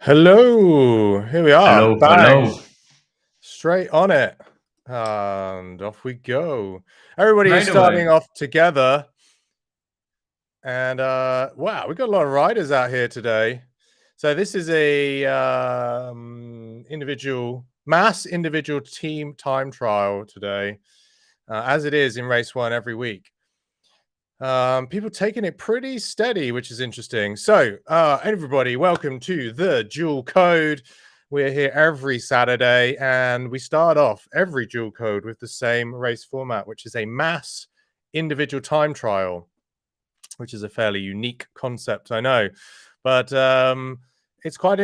Hello, here we are. Hello, Bang, hello. straight on it, and off we go. Everybody is Right starting away. off together, and wow, we got a lot of riders out here today. So this is a mass individual team time trial today, as it is in race one every week. People taking it pretty steady, which is interesting. So, everybody, welcome to the Dual Code. We're here every Saturday, and we start off every Dual Code with the same race format, which is a mass individual time trial, which is a fairly unique concept, I know, but it's quite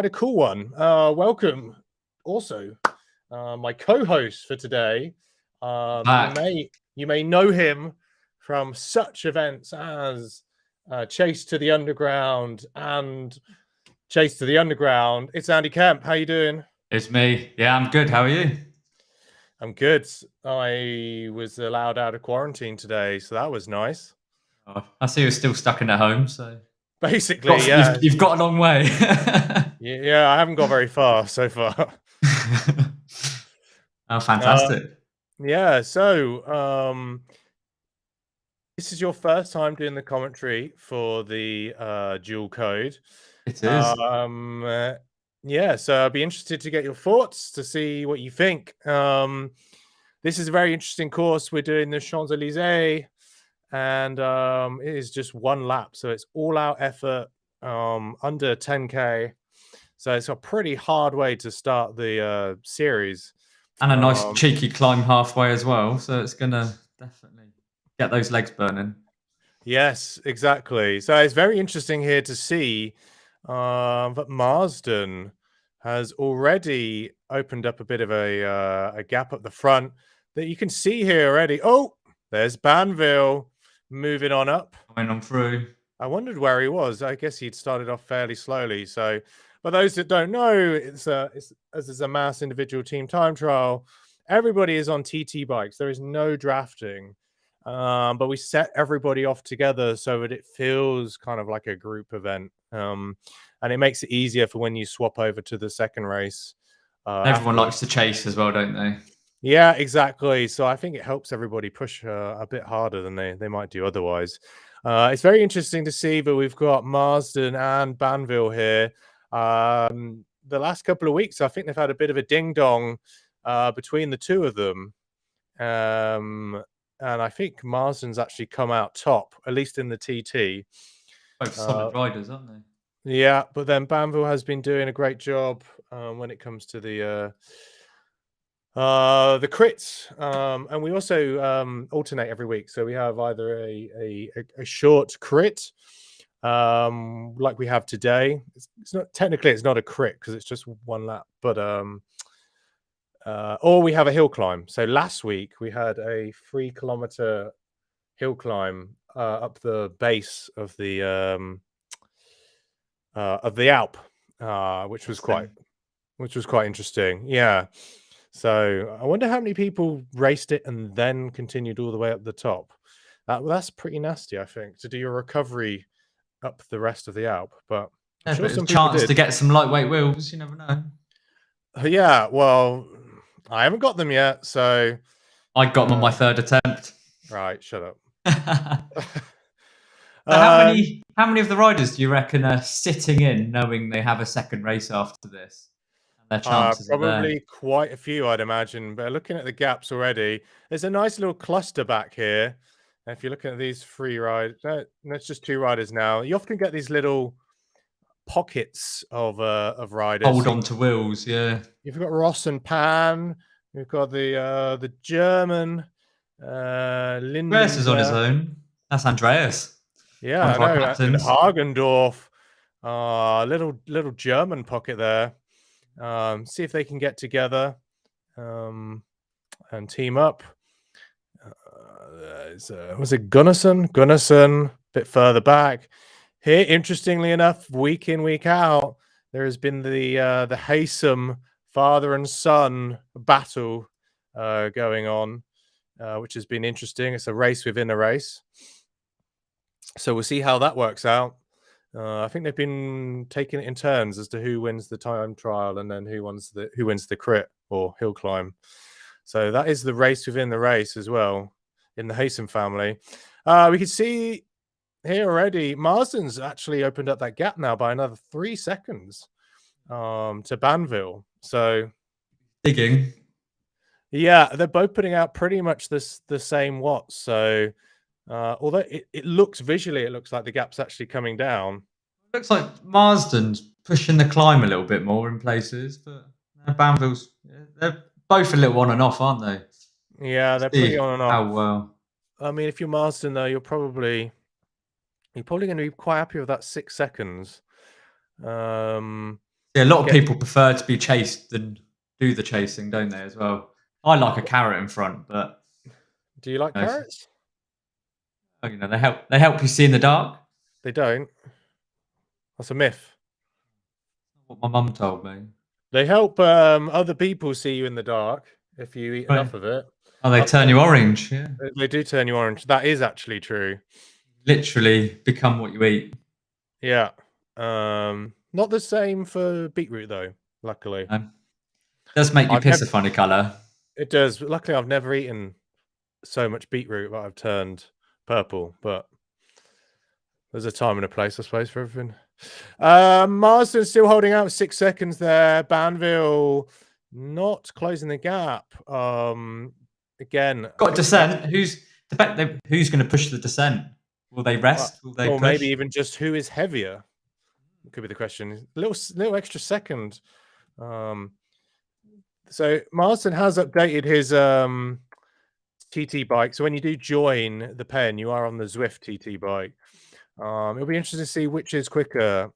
a cool one. Welcome, also, my co-host for today. Back. You may know him from such events as Chase to the Underground and Chase to the Underground. It's Andy Kemp. How you doing? It's me. Yeah, I'm good. How are you? I'm good. I was allowed out of quarantine today, so that was nice. Oh, I see you're still stuck in at home, so Basically, yeah. you've got a long way. Yeah, I haven't got very far so far. Oh, fantastic. Yeah, so this is your first time doing the commentary for the dual code. It is. Yeah, so I'd be interested to get your thoughts to see what you think. This is a very interesting course. We're doing the Champs-Élysées, and it is just one lap, so it's all out effort, under 10k. So it's a pretty hard way to start the series. And a nice cheeky climb halfway as well, so it's gonna definitely get those legs burning. Yes, exactly. So it's very interesting here to see that Marsden has already opened up a bit of a gap at the front that you can see here already. Oh, there's Banville moving on up. Going on through. I wondered where he was. I guess he'd started off fairly slowly. So, but those that don't know, it's as it's a mass individual team time trial. Everybody is on TT bikes. There is no drafting. But we set everybody off together so that it feels kind of like a group event. And it makes it easier for when you swap over to the second race. Everyone likes to chase as well, don't they? Yeah, exactly. So I think it helps everybody push a bit harder than they might do otherwise. It's very interesting to see that we've got Marsden and Banville here. The last couple of weeks, I think they've had a bit of a ding-dong between the two of them. And I think Marsden's actually come out top, at least in the TT. Both solid riders, aren't they? Yeah, but then Banville has been doing a great job when it comes to the crits. And we also alternate every week. So we have either a short crit, like we have today. It's not technically it's not a crit because it's just one lap, but or we have a hill climb. So last week we had a 3-kilometer hill climb up the base of the Alp, which was quite interesting. Yeah. So I wonder how many people raced it and then continued all the way up the top. That's pretty nasty, I think, to do your recovery up the rest of the Alp. But I'm Yeah, sure but it's a some people chance did. to get some lightweight wheels. You never know. Yeah, well, I haven't got them yet, so I got them on my third attempt. Right, shut up. So how many of the riders do you reckon are sitting in knowing they have a second race after this? And their chances are there. Probably quite a few, I'd imagine. But looking at the gaps already, there's a nice little cluster back here. And if you're looking at these 3 riders, that's just 2 riders now. You often get these little pockets of riders. Hold on to wheels, yeah. You've got Ross and Pan. You've got the German Linden. Andreas is on his own. That's Andreas. Yeah, I know. And Hagendorf, little German pocket there. See if they can get together and team up. Was it Gunnarsson? Gunnarsson, a bit further back. Here, interestingly enough, week in, week out, there has been the Haysom father and son battle going on, which has been interesting. It's a race within a race. So we'll see how that works out. I think they've been taking it in turns as to who wins the time trial and then who wins the crit or hill climb. So that is the race within the race as well in the Haysom family. We can see here already, Marsden's actually opened up that gap now by another 3 seconds to Banville. So digging. Yeah, they're both putting out pretty much the same watts. So although it looks visually, it looks like the gap's actually coming down. Looks like Marsden's pushing the climb a little bit more in places, but Banville's, they're both a little on and off, aren't they? Yeah, they're pretty on and off. How well. I mean, if you're Marsden though, you're probably going to be quite happy with that 6 seconds. Yeah, a lot of people prefer to be chased than do the chasing, don't they? As well. I like a carrot in front, but do you like carrots? You know, they help you see in the dark. They don't. That's a myth. What my mum told me. They help other people see you in the dark if you eat enough of it. Oh, they turn you orange. Yeah, they do turn you orange. That is actually true. Literally become what you eat. Yeah. Not the same for beetroot though. Luckily, it does make you piss a funny colour. It does. Luckily, I've never eaten so much beetroot that I've turned purple. But there's a time and a place, I suppose, for everything. Marsden still holding out 6 seconds there. Banville not closing the gap. Again, got descent. Who's going to push the descent? Will they rest? Will they or push? Maybe even just who is heavier? Could be the question. Little extra second. So Marsden has updated his TT bike. So when you do join the pen, you are on the Zwift TT bike. It'll be interesting to see which is quicker.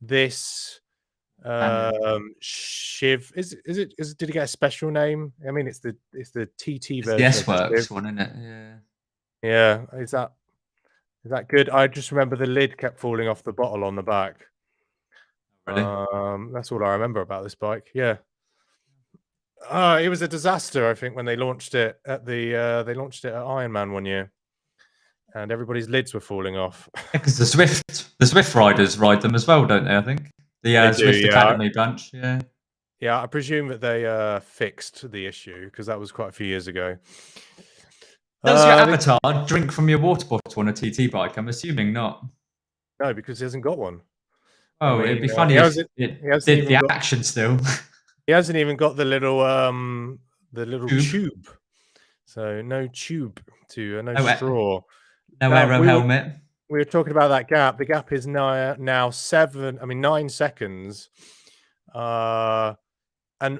This Shiv did it get a special name? I mean, it's the TT version. The S-Works one, isn't it? Yeah. Is that good? I just remember the lid kept falling off the bottle on the back. Really? That's all I remember about this bike. Yeah. It was a disaster, I think, when they launched it at Ironman one year, and everybody's lids were falling off. Because the Zwift riders ride them as well, don't they? I think the Zwift Academy bunch. Yeah. Yeah, I presume that they fixed the issue because that was quite a few years ago. Does your avatar drink from your water bottle on a TT bike? I'm assuming not. No, because he hasn't got one. Oh, it'd be funny if it did the action still. He hasn't even got the little tube. So no tube to no straw. No aero helmet. We were talking about that gap. The gap is now 9 seconds. And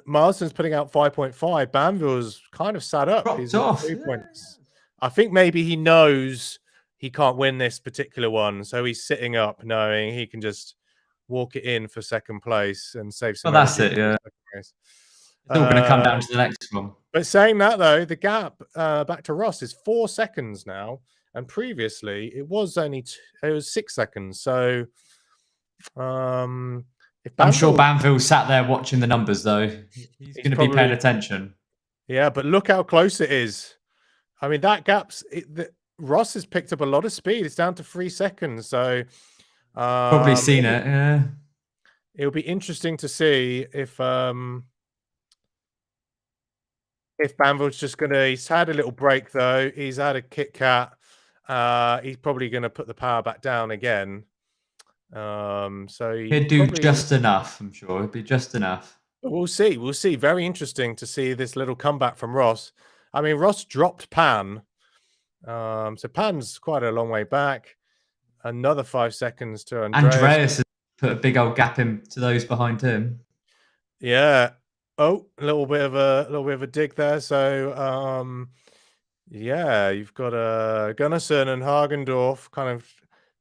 Marsden's putting out 5.5. Banville's kind of sat up. He's off. 3 points. I think maybe he knows he can't win this particular one, so he's sitting up, knowing he can just walk it in for second place and save some. Well, that's it. Yeah. It's all going to come down to the next one. But saying that though, the gap back to Ross is 4 seconds now, and previously it was only it was 6 seconds. So, I'm sure Banville sat there watching the numbers though. He's going to be paying attention. Yeah, but look how close it is. I mean, that gap's Ross has picked up a lot of speed. It's down to 3 seconds. So probably seen it. Yeah. It'll be interesting to see if Banville's just he's had a little break though. He's had a Kit Kat. He's probably going to put the power back down again. So he'd do just enough. I'm sure it'd be just enough. We'll see. We'll see. Very interesting to see this little comeback from Ross. I mean, Ross dropped Pan. So Pan's quite a long way back. Another 5 seconds to Andreas. Andreas has put a big old gap into those behind him. Yeah. Oh, a little bit of a dig there. So yeah, you've got Gunnarsson and Hagendorf kind of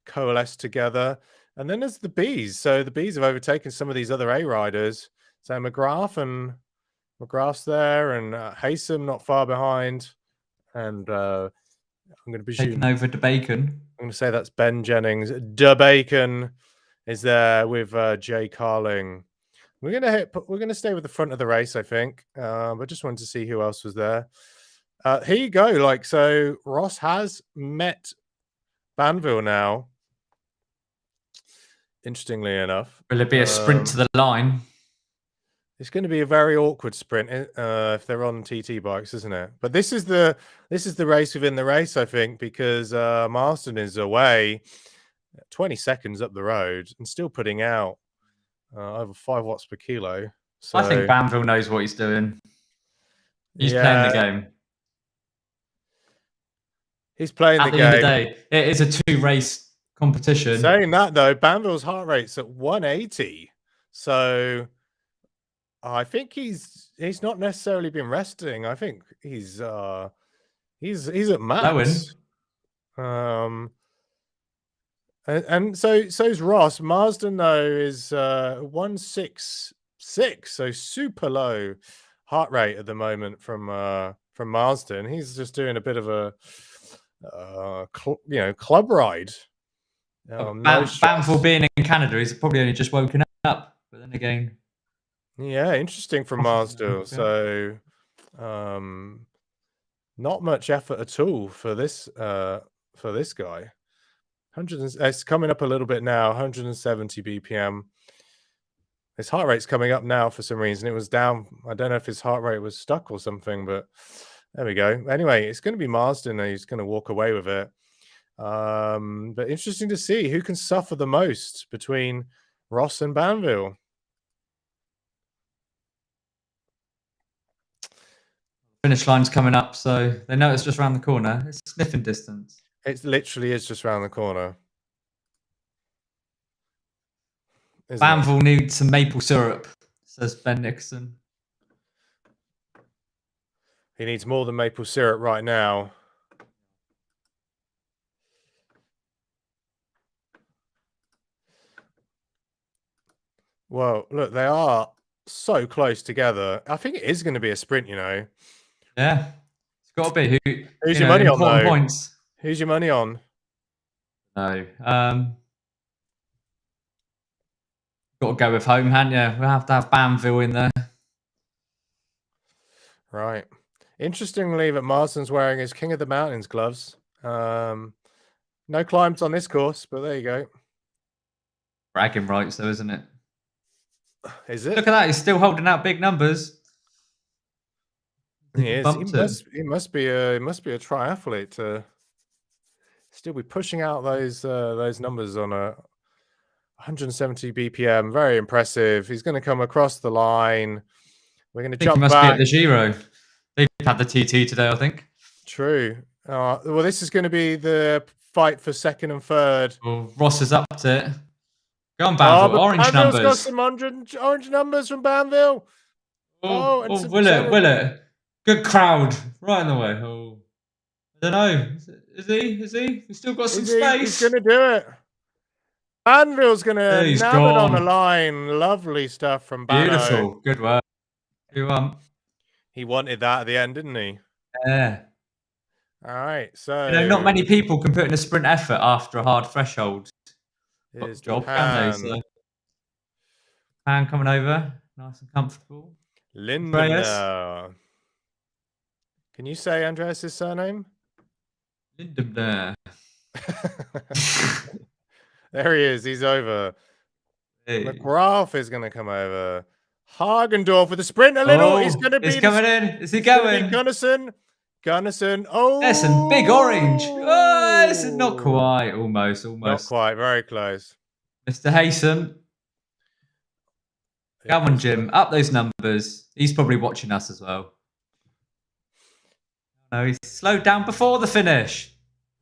coalesced together. And then there's the Bees. So the Bees have overtaken some of these other A riders. So McGrath's there, and Haysom not far behind. And I'm going to be taking over De Bacon. I'm going to say that's Ben Jennings. De Bacon is there with Jay Carling. We're going to stay with the front of the race, I think. But just wanted to see who else was there. Here you go. So Ross has met Banville now. interestingly enough. Will it be a sprint to the line? It's going to be a very awkward sprint if they're on TT bikes, isn't it? But this is the race within the race, I think, because Marston is away 20 seconds up the road and still putting out over 5 watts per kilo. So I think Banville knows what he's doing. He's playing the game. He's playing the game. At the end of the day, it is a 2-race competition. Saying that though, Banville's heart rate's at 180, so I think he's not necessarily been resting. I think he's at max. And so's Ross. Marsden though is 166, so super low heart rate at the moment from Marsden. He's just doing a bit of a club ride. Banville being in Canada, he's probably only just woken up. But then again, yeah, interesting from Marsden. So, not much effort at all for this guy. It's coming up a little bit now. 170 BPM. His heart rate's coming up now for some reason. It was down. I don't know if his heart rate was stuck or something, but there we go. Anyway, it's going to be Marsden, and he's going to walk away with it. But interesting to see who can suffer the most between Ross and Banville. Finish line's coming up, so they know it's just around the corner. It's sniffing distance. It literally is just around the corner. Banville needs some maple syrup, says Ben Nixon. He needs more than maple syrup right now. Well, look, they are so close together. I think it is going to be a sprint, you know. Yeah, it's got to be. Who's your money on, though? Points. Who's your money on? No. Got to go with home, haven't you? We'll have to have Banville in there. Right. Interestingly, that Marsden's wearing his King of the Mountains gloves. No climbs on this course, but there you go. Bragging rights, though, isn't it? Is it? Look at that. He's still holding out big numbers. He is. He must be a triathlete to still be pushing out those numbers on a 170 BPM. Very impressive. He's going to come across the line. We're going to jump back. He must be at the Giro. They've had the TT today, I think. True. Well, this is going to be the fight for second and third. Well, Ross is up to it. Go on, Banville. Orange Banville's numbers. Got some orange numbers from Banville. Will it? Good crowd. Right in the way. Oh, I don't know. Is he? He's still got some space. He's going to do it. Banville's going to nab it on the line. Lovely stuff from Bano. Beautiful. Good work. He wanted that at the end, didn't he? Yeah. All right. So not many people can put in a sprint effort after a hard threshold. Here's job, can they? So, Pan coming over, nice and comfortable. Lindenau. Can you say Andreas' surname? Lindenau. There he is. He's over. Hey. McGrath is going to come over. Hagendorf with a sprint a little. He's going to be. He's coming in. Is he going? Gunnison. Oh, there's some big orange. Oh, it's not quite. Almost. Not quite. Very close. Mr. Haysom. Come on, Jim. Up those numbers. He's probably watching us as well. No, he's slowed down before the finish.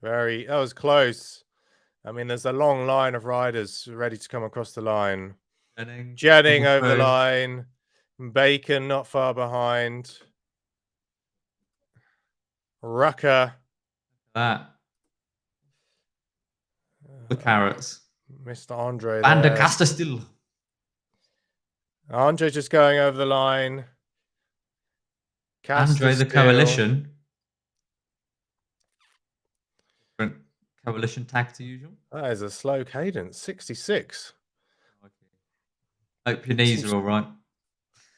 That was close. I mean, there's a long line of riders ready to come across the line. Jennings over the line. Bacon not far behind. Rucker. The carrots. Mr. Andre. Van der Caster still. Andre just going over the line. Andre the coalition. Different coalition tag to usual. That is a slow cadence. 66. Hope your knees are all right.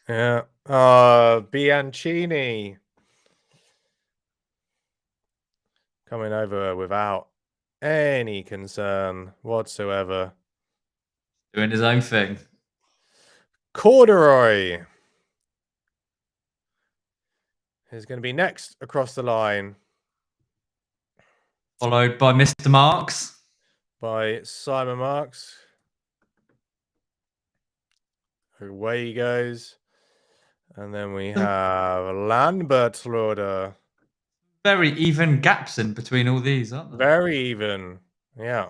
Yeah. Bianchini. Coming over without any concern whatsoever. Doing his own thing. Corduroy is going to be next across the line. Followed by Mr. Marks. By Simon Marks. Away he goes. And then we have Landbertslode. Very even gaps in between all these, aren't there? Very even. Yeah.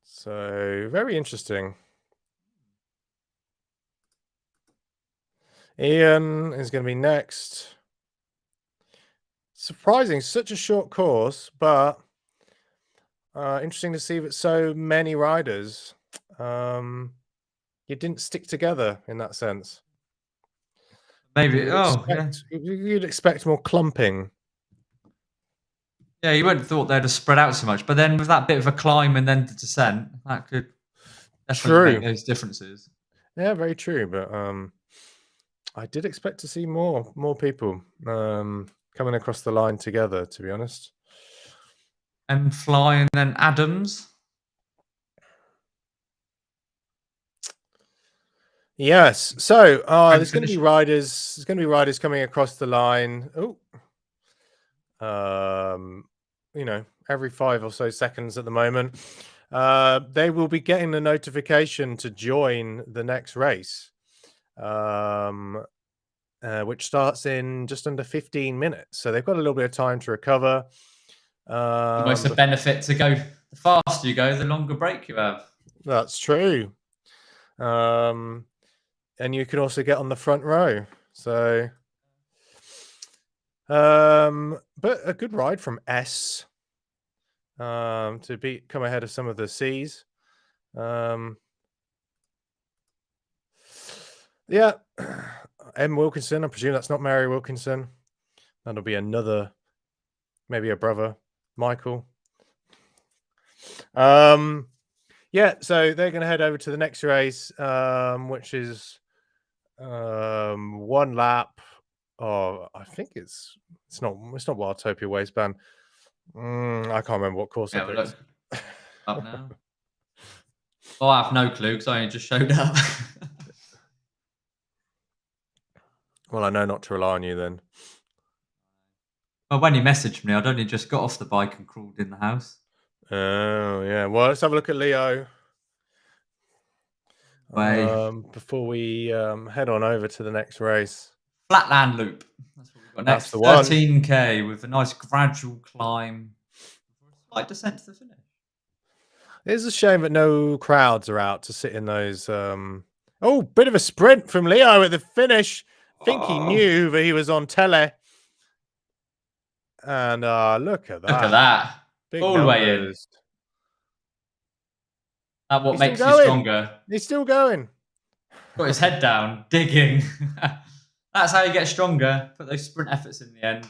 So, very interesting. Ian is going to be next. Surprising, such a short course, but interesting to see that so many riders you didn't stick together in that sense. Maybe. You'd expect more clumping. Yeah, you wouldn't have thought they'd have spread out so much, but then with that bit of a climb and then the descent, that could definitely make those differences. Yeah, very true. But I did expect to see more people coming across the line together, to be honest. And Fly and then Adams. Yes. So there's going to be riders. There's going to be riders coming across the line. Every 5 or so seconds at the moment. They will be getting the notification to join the next race, which starts in just under 15 minutes. So they've got a little bit of time to recover. Almost a benefit to go. The faster you go, the longer break you have. That's true. And you can also get on the front row. So, but a good ride from S to come ahead of some of the C's. Yeah, M. Wilkinson. I presume that's not Mary Wilkinson. That'll be maybe a brother, Michael. Yeah, so they're going to head over to the next race, which is 1 lap. Oh, I think it's not Wildtopia Waistband. I can't remember what course I picked. Up now. Oh, I have no clue because I only just showed up. Well, I know not to rely on you then. Well, when you messaged me, I'd only just got off the bike and crawled in the house. Oh, yeah. Well, let's have a look at Leo. Before we head on over to the next race. Flatland Loop. That's what we've got next. That's the one. 13k with a nice gradual climb. Slight descent to the finish. It's a shame that no crowds are out to sit in those. Oh, bit of a sprint from Leo at the finish. I think he knew that he was on tele. And look at that. Look at that. Big all the way in. That's what makes you stronger. He's still going. Got his head down, digging. That's how you get stronger. Put those sprint efforts in the end.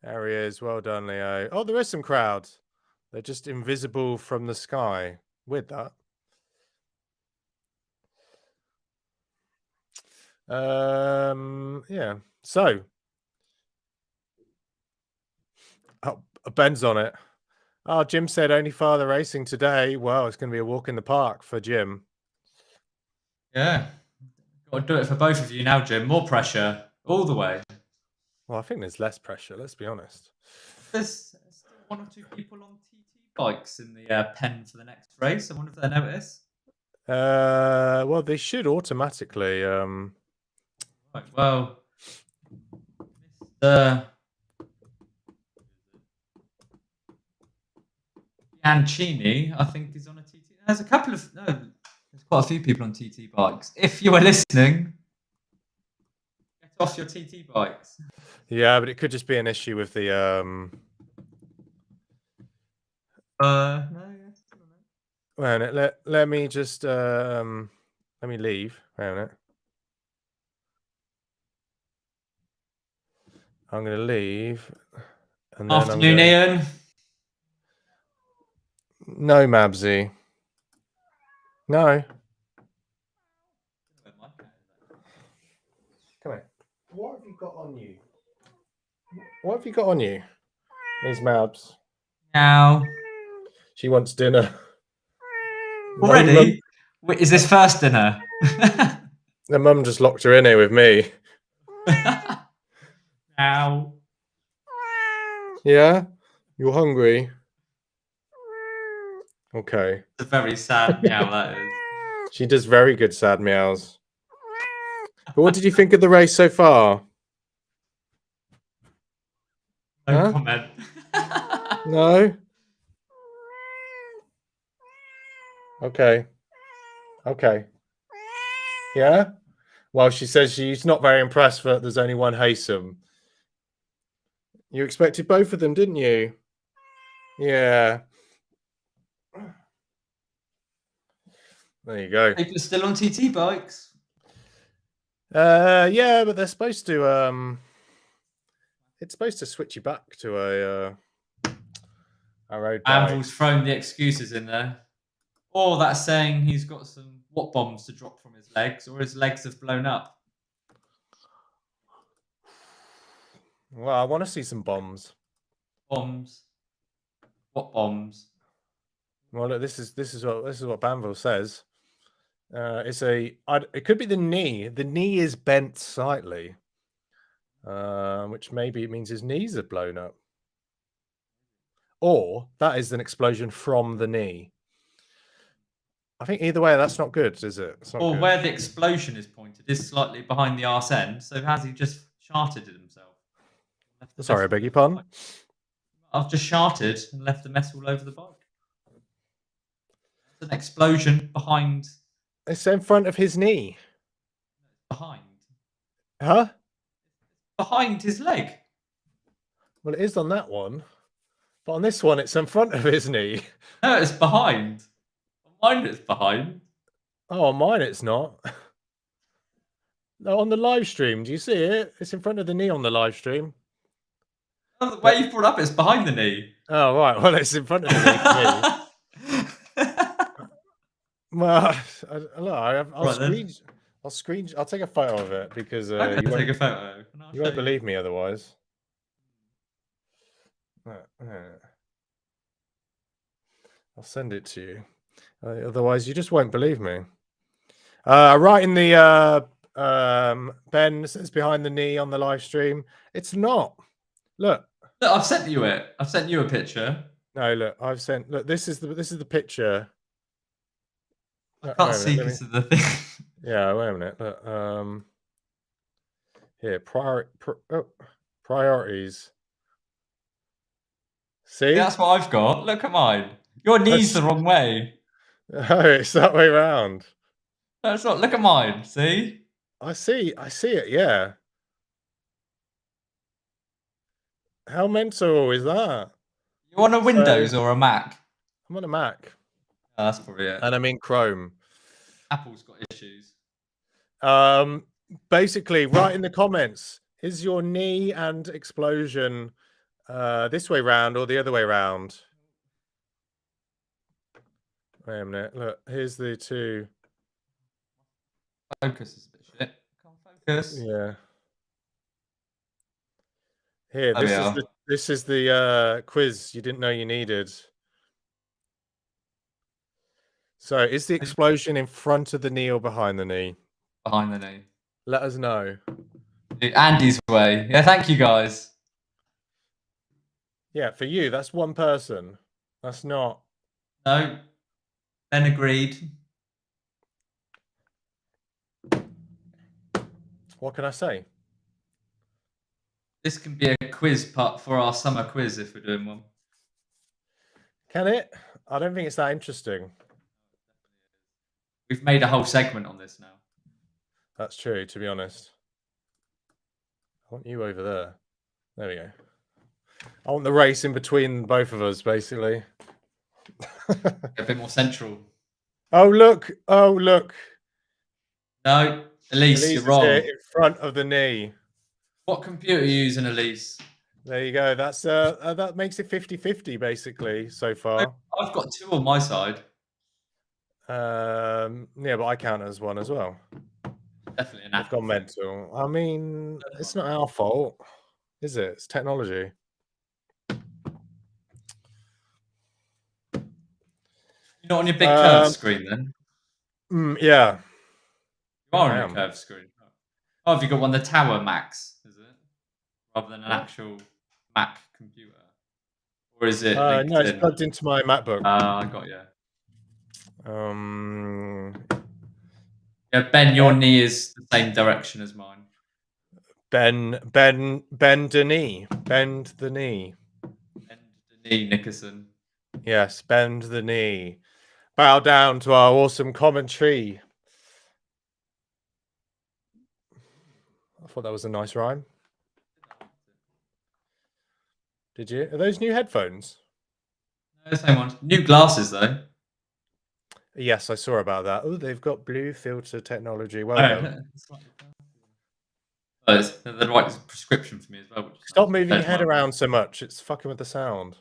There he is. Well done, Leo. Oh, there is some crowds. They're just invisible from the sky. With that. Yeah. So. Oh, Ben's on it. Oh, Jim said only father racing today. Well, it's going to be a walk in the park for Jim. Yeah. Got to do it for both of you now, Jim. More pressure all the way. Well, I think there's less pressure, let's be honest. There's still 1 or 2 people on TT bikes in the pen for the next race. I wonder if they notice. Well, they should automatically. Right, well, Mr. Bianchini, I think, is on a TT. There's there's quite a few people on TT bikes. If you were listening, get off your TT bikes. Yeah, but it could just be an issue with the let me just let me leave. Wait a minute. I'm gonna leave. And then afternoon, Ian. No, Mabsy. No. Come here. What have you got on you? What have you got on you? These Mabs. Now. She wants dinner. Already? Wait, is this first dinner? The mum just locked her in here with me. Ow. Yeah? You're hungry? Okay. It's a very sad meow, that is. She does very good sad meows. But what did you think of the race so far? No Huh? comment. No? Okay. Okay. Yeah? Well, she says she's not very impressed that there's only one Haysom. You expected both of them, didn't you? Yeah. There you go. People are still on TT bikes. Yeah, but they're supposed to it's supposed to switch you back to a road bike. Anvil's thrown the excuses in there. Or that's saying he's got some what bombs to drop from his legs, or his legs have blown up. Well, I want to see some bombs. Bombs. What bombs? Well, look, this is what Banville says. It could be the knee. The knee is bent slightly, which maybe means his knees are blown up, or that is an explosion from the knee. I think either way, that's not good, is it? It's not Or good. where the explosion is pointed is slightly behind the arse end. So has he just sharted it himself? Sorry, I beg your pardon. I've just sharted and left the mess all over the bike. It's an explosion behind. It's in front of his knee. Behind. Huh? Behind his leg. Well, it is on that one, but on this one, it's in front of his knee. No, it's behind. On mine, it's behind. Oh, on mine, it's not. No, on the live stream, do you see it? It's in front of the knee on the live stream. Oh, the way you brought up, it's behind the knee. Oh, right. Well, it's in front of the knee for me. Well, I'll take a photo of it because I'm you gonna won't, take a photo. you won't believe me otherwise. I'll send it to you. Otherwise, you just won't believe me. Right in the Ben says behind the knee on the live stream. It's not. Look, I've sent you it. I've sent you a picture. No, look, I've sent. Look, this is the picture. I can't see because of the thing. Yeah, wait a minute. Look, here, priorities. See? Yeah, that's what I've got. Look at mine. Your knee's the wrong way. Oh, it's that way round. No, it's not. Look at mine. See? I see it. Yeah. How mental is that? You on a Windows or a Mac? I'm on a Mac. Oh, that's probably it. And I'm in Chrome. Apple's got issues. Basically, write in the comments, is your knee and explosion this way round or the other way round? Wait a minute. Look, here's the two. Focus is a bit shit. Can't focus. Yeah. Here, Oh, this is the quiz you didn't know you needed. So, is the explosion in front of the knee or behind the knee? Behind the knee. Let us know. Andy's way. Yeah, thank you guys. Yeah, for you, that's one person. That's not. No. Ben agreed. What can I say? This can be a quiz part for our summer quiz if we're doing one. Can it? I don't think it's that interesting. We've made a whole segment on this now. That's true, to be honest. I want you over there. There we go. I want the race in between both of us, basically. A bit more central. Oh, look. Oh, look. No, Elise, you're wrong. In front of the knee. What computer are you using, Elise? There you go. That's that makes it 50-50, basically, so far. I've got two on my side. Yeah, but I count as one as well. Definitely an I've gone mental. I mean, it's not our fault, is it? It's technology. You You're not on your big curved screen then? Yeah. You Yeah, are I on your am. curved screen. Oh, have you got one the Tower Max, is it? Rather than an What? actual Mac computer? Or is it linked No, it's in? plugged into my MacBook. I got you. Um, Yeah, Ben, your eh, knee is the same direction as mine. bend the knee. Bend the knee. Bend the knee, Nickerson. Yes, bend the knee. Bow down to our awesome commentary. I thought that was a nice rhyme. Did you? Are those new headphones? No, same one. New glasses though. Yes, I saw about that. Oh, they've got blue filter technology. Well Oh, done. they're the right prescription for me as well. Which is Stop nice. moving your Compared to head my around so much. It's fucking with the sound.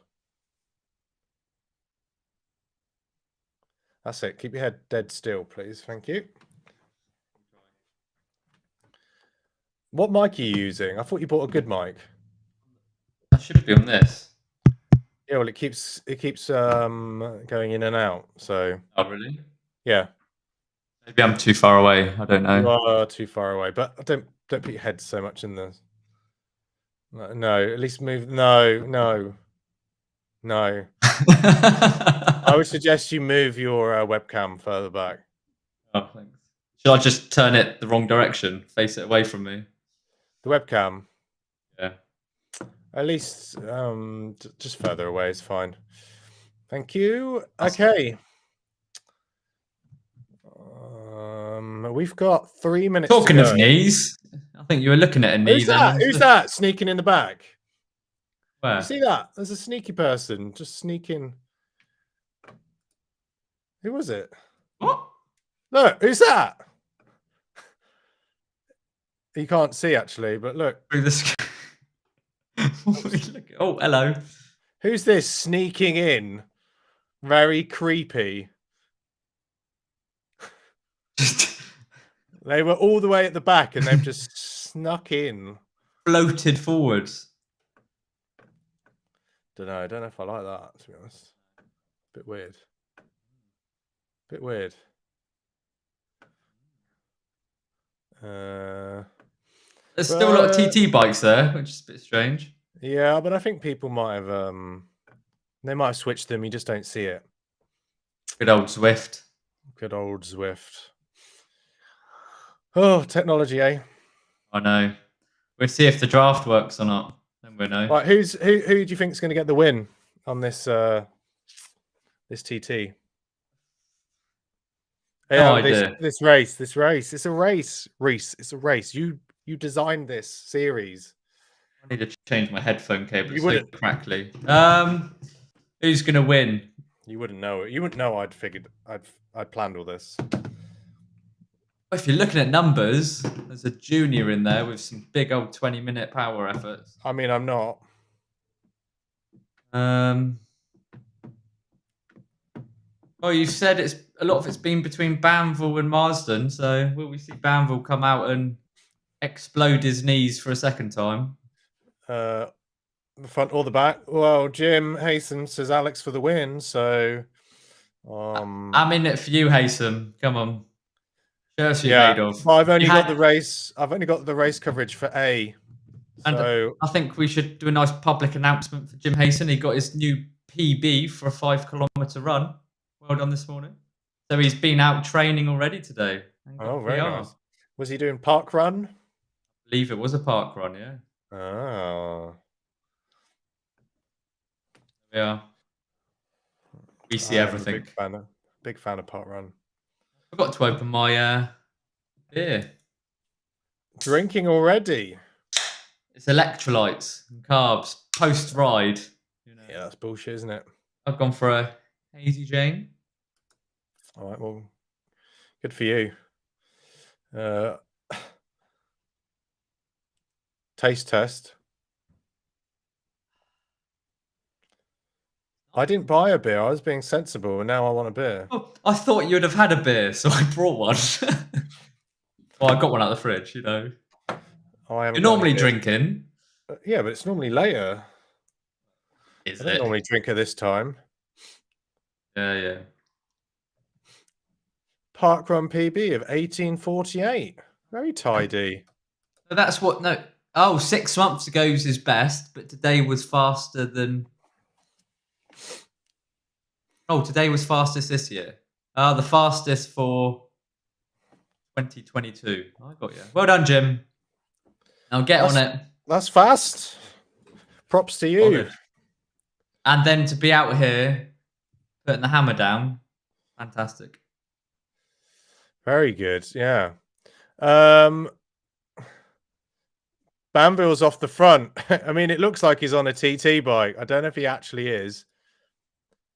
That's it. Keep your head dead still, please. Thank you. What mic are you using? I thought you bought a good mic. I should be on this. Yeah, well, it keeps going in and out. So Oh, really? yeah, Maybe I'm too far away. I don't you know. are too far away. But don't put your head so much in the. No, at least move. No. I would suggest you move your webcam further back. Oh, thanks. Should I just turn it the wrong direction? Face it away from me? The webcam, Yeah. at least just further away is fine. Thank you. That's Okay. We've got 3 minutes Talking to of go. knees, I think you were looking at a knee Who's then. that? Who's that sneaking in the back? Where? You see that? There's a sneaky person just sneaking. Who was it? What? Look, who's that? You can't see actually, but look. Through the screen. Oh, hello. Who's this sneaking in? Very creepy. They were all the way at the back and they've just snuck in. Floated forwards. I don't know if I like that, to be honest. Bit weird. There's still a lot of TT bikes there, which is a bit strange. Yeah, but I think people might have they might have switched them, you just don't see it. Good old Zwift. Good old Zwift. Oh, technology, eh? I know. We'll see if the draft works or not. Then we'll know. Right, who do you think is going to get the win on this this TT? No idea. This race. It's a race. Reese, it's a race. You designed this series. I need to change my headphone cable. You It's so wouldn't. crackly. Who's gonna win? You wouldn't know it. You wouldn't know I'd planned all this. If you're looking at numbers, there's a junior in there with some big old 20-minute power efforts. I mean, I'm not. Well, you said it's a lot of it's been between Banville and Marsden, so will we see Banville come out and explode his knees for a second time? The front or the back? Well, Jim Haysom says Alex for the win, so I'm in it for you, Haysom. Come on. Shirts you yeah. made of. Well, I've only got the race coverage for A. And So I think we should do a nice public announcement for Jim Hayson. He got his new PB for a 5-kilometer run. Well done this morning. So he's been out training already today. oh, very nice. Was he doing park run? I believe it was a park run, yeah. Oh. Yeah. We see everything. Big fan of park run. I forgot to open my beer. Drinking already. It's electrolytes and carbs post ride. You know. Yeah, that's bullshit, isn't it? I've gone for a Hazy Jane. All right, well, good for you. Taste test. I didn't buy a beer. I was being sensible, and now I want a beer. Oh, I thought you'd have had a beer, so I brought one. Well, I got one out of the fridge, you know. You're normally drinking. Yeah, but it's normally later. Is I don't normally drink at this time. Yeah. parkrun PB of 18:48. Very tidy. So that's what. No. Oh, 6 months ago's is best, but today was faster than. Oh, today was fastest this year. The fastest for 2022. I got you. Well done, Jim. Now get on it. That's fast. Props to you. Solid. And then to be out here putting the hammer down, fantastic. Very good. Yeah. Banville's off the front. I mean, it looks like he's on a TT bike. I don't know if he actually is.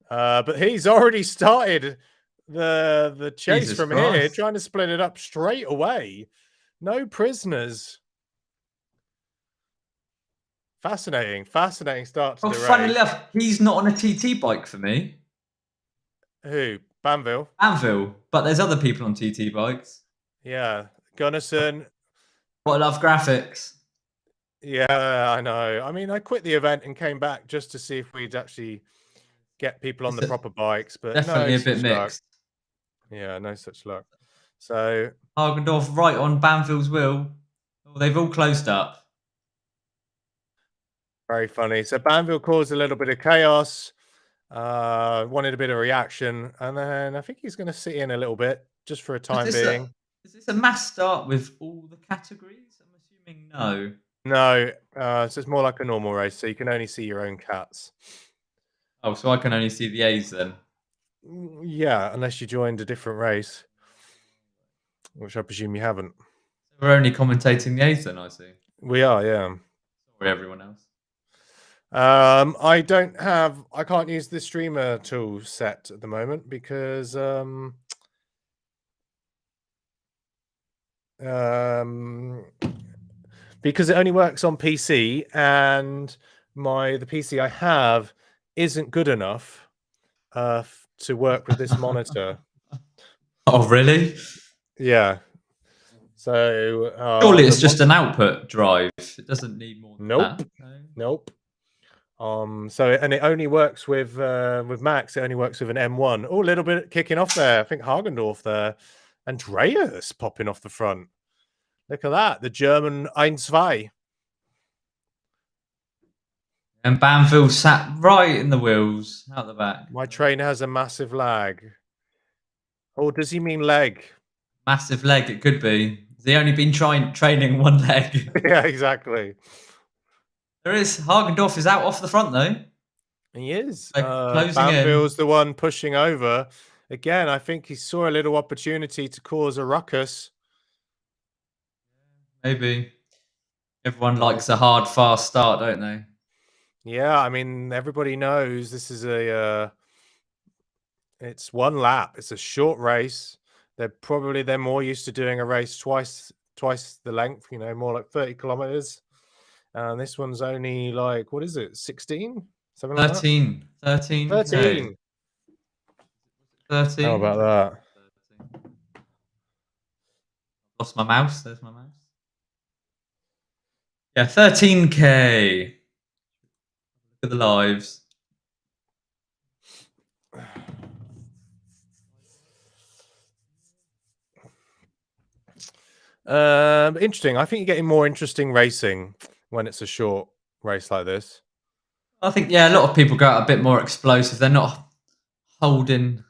But he's already started the chase Jesus from Christ. here, trying to split it up straight away. No prisoners. Fascinating start to the race. Funny enough, he's not on a TT bike for me. Who? Banville? Anvil, but there's other people on TT bikes. Yeah. Gunnison. What love graphics. Yeah, I know. I mean, I quit the event and came back just to see if we'd actually get people on the proper bikes, but definitely no a bit mixed. Yeah, no such luck. So Hagendorf right on Banville's wheel. Oh, they've all closed up. very funny. So Banville caused a little bit of chaos, wanted a bit of reaction, and then I think he's going to sit in a little bit just for a time being. Is this a mass start with all the categories? I'm assuming no. No, so it's more like a normal race, so you can only see your own cats. Oh, so I can only see the A's then? Yeah, unless you joined a different race, which I presume you haven't. We're only commentating the A's then, I see. We are, yeah. Sorry, everyone else. I can't use the streamer tool set at the moment because because it only works on PC and the PC I have isn't good enough to work with this monitor. Oh, really? Yeah. So surely it's just an output drive. It doesn't need more than that. Nope. So and it only works with Max. It only works with an M1. Oh, a little bit kicking off there. I think Hagendorf there. Andreas popping off the front. Look at that. The German 1-2. And Banville sat right in the wheels out the back. My train has a massive lag. Oh, does he mean leg? Massive leg, it could be. Has he only been training one leg? Yeah, exactly. There is. Hagendorf is out off the front, though. He is. Closing Banville's the one pushing over. Again, I think he saw a little opportunity to cause a ruckus. Maybe. Everyone likes a hard, fast start, don't they? Yeah, I mean, everybody knows this is it's one lap. It's a short race. They're more used to doing a race twice the length, more like 30 kilometers. And this one's only like, what is it, 16? 13. 13. 13. 13. How about that? 13. Lost my mouse. There's my mouse. Yeah, 13K. Look at the lives. Interesting. I think you're getting more interesting racing when it's a short race like this. I think, a lot of people go out a bit more explosive. They're not holding,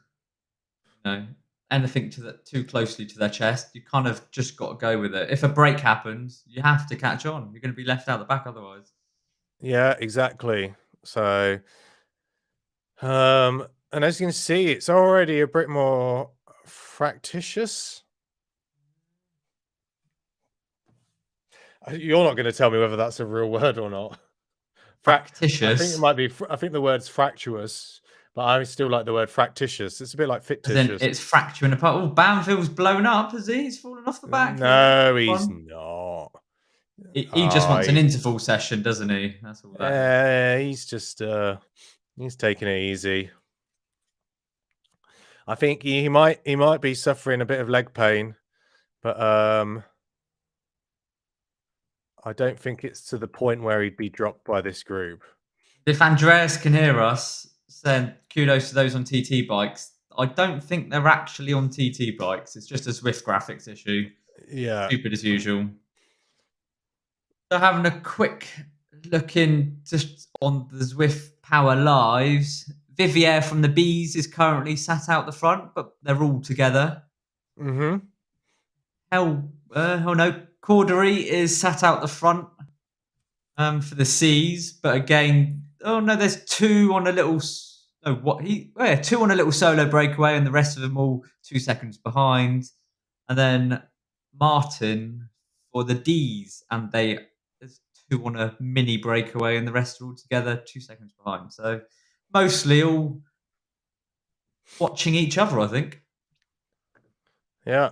anything too closely to their chest. You kind of just got to go with it. If a break happens, you have to catch on. You're going to be left out the back otherwise. Yeah, exactly. So, and as you can see, it's already a bit more fractious. You're not going to tell me whether that's a real word or not. Fractious. I think it might be. I think the word's fractious, but I still like the word fractitious. It's a bit like fictitious. It's fracturing apart. Oh, Banville's blown up, has he? He's fallen off the back. No, he's not. He just wants an interval session, doesn't he? That's all that. He's just he's taking it easy. I think he might be suffering a bit of leg pain, but I don't think it's to the point where he'd be dropped by this group. If Andreas can hear us, send kudos to those on TT bikes. I don't think they're actually on TT bikes. It's just a Zwift graphics issue. Yeah. Stupid as usual. So having a quick look in just on the Zwift Power Lives, Vivier from the Bees is currently sat out the front, but they're all together. Mm-hmm. Oh no, Cordery is sat out the front for the C's, but again, oh no, there's two on a little. No, two on a little solo breakaway, and the rest of them all 2 seconds behind. And then Martin for the D's, and there's two on a mini breakaway, and the rest are all together 2 seconds behind. So mostly all watching each other, I think. Yeah.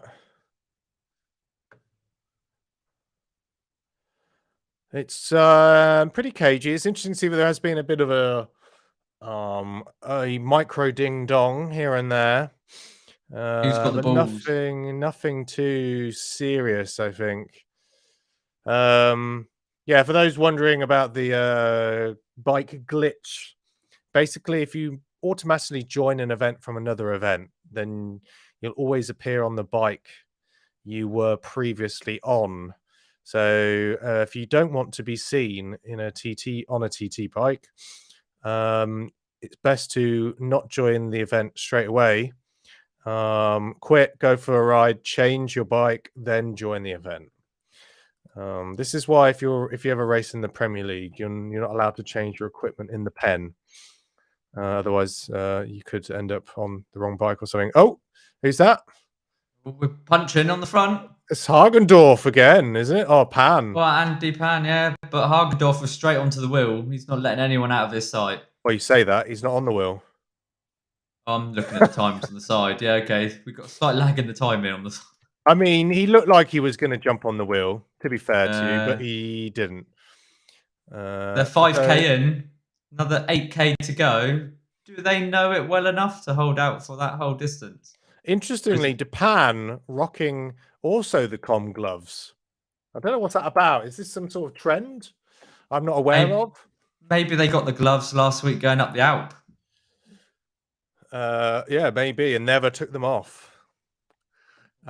It's pretty cagey. It's interesting to see that there has been a bit of a micro ding dong here and there. Who's got the But balls? nothing too serious, I think. Yeah, for those wondering about the bike glitch, basically, if you automatically join an event from another event, then you'll always appear on the bike you were previously on. So if you don't want to be seen in a TT on a TT bike, it's best to not join the event straight away. Quit, go for a ride, change your bike, then join the event. This is why if you ever race in the Premier League, you're not allowed to change your equipment in the pen. Otherwise, you could end up on the wrong bike or something. Oh, who's that? We're punching on the front. It's Hagendorf again, isn't it? Oh, Pan. Well, Andy Pan, yeah, but Hagedorf was straight onto the wheel. He's not letting anyone out of his sight. Well, you say that he's not on the wheel. I'm looking at the times on the side. Yeah, okay. We've got a slight lag in the timing on the side. I mean, he looked like he was going to jump on the wheel, to be fair to you, but he didn't. They're 5K in, another 8K to go. Do they know it well enough to hold out for that whole distance? Interestingly, Japan rocking also the com gloves. I don't know what's that about. Is this some sort of trend I'm not aware of? Maybe they got the gloves last week going up the Alp. Yeah, maybe, and never took them off.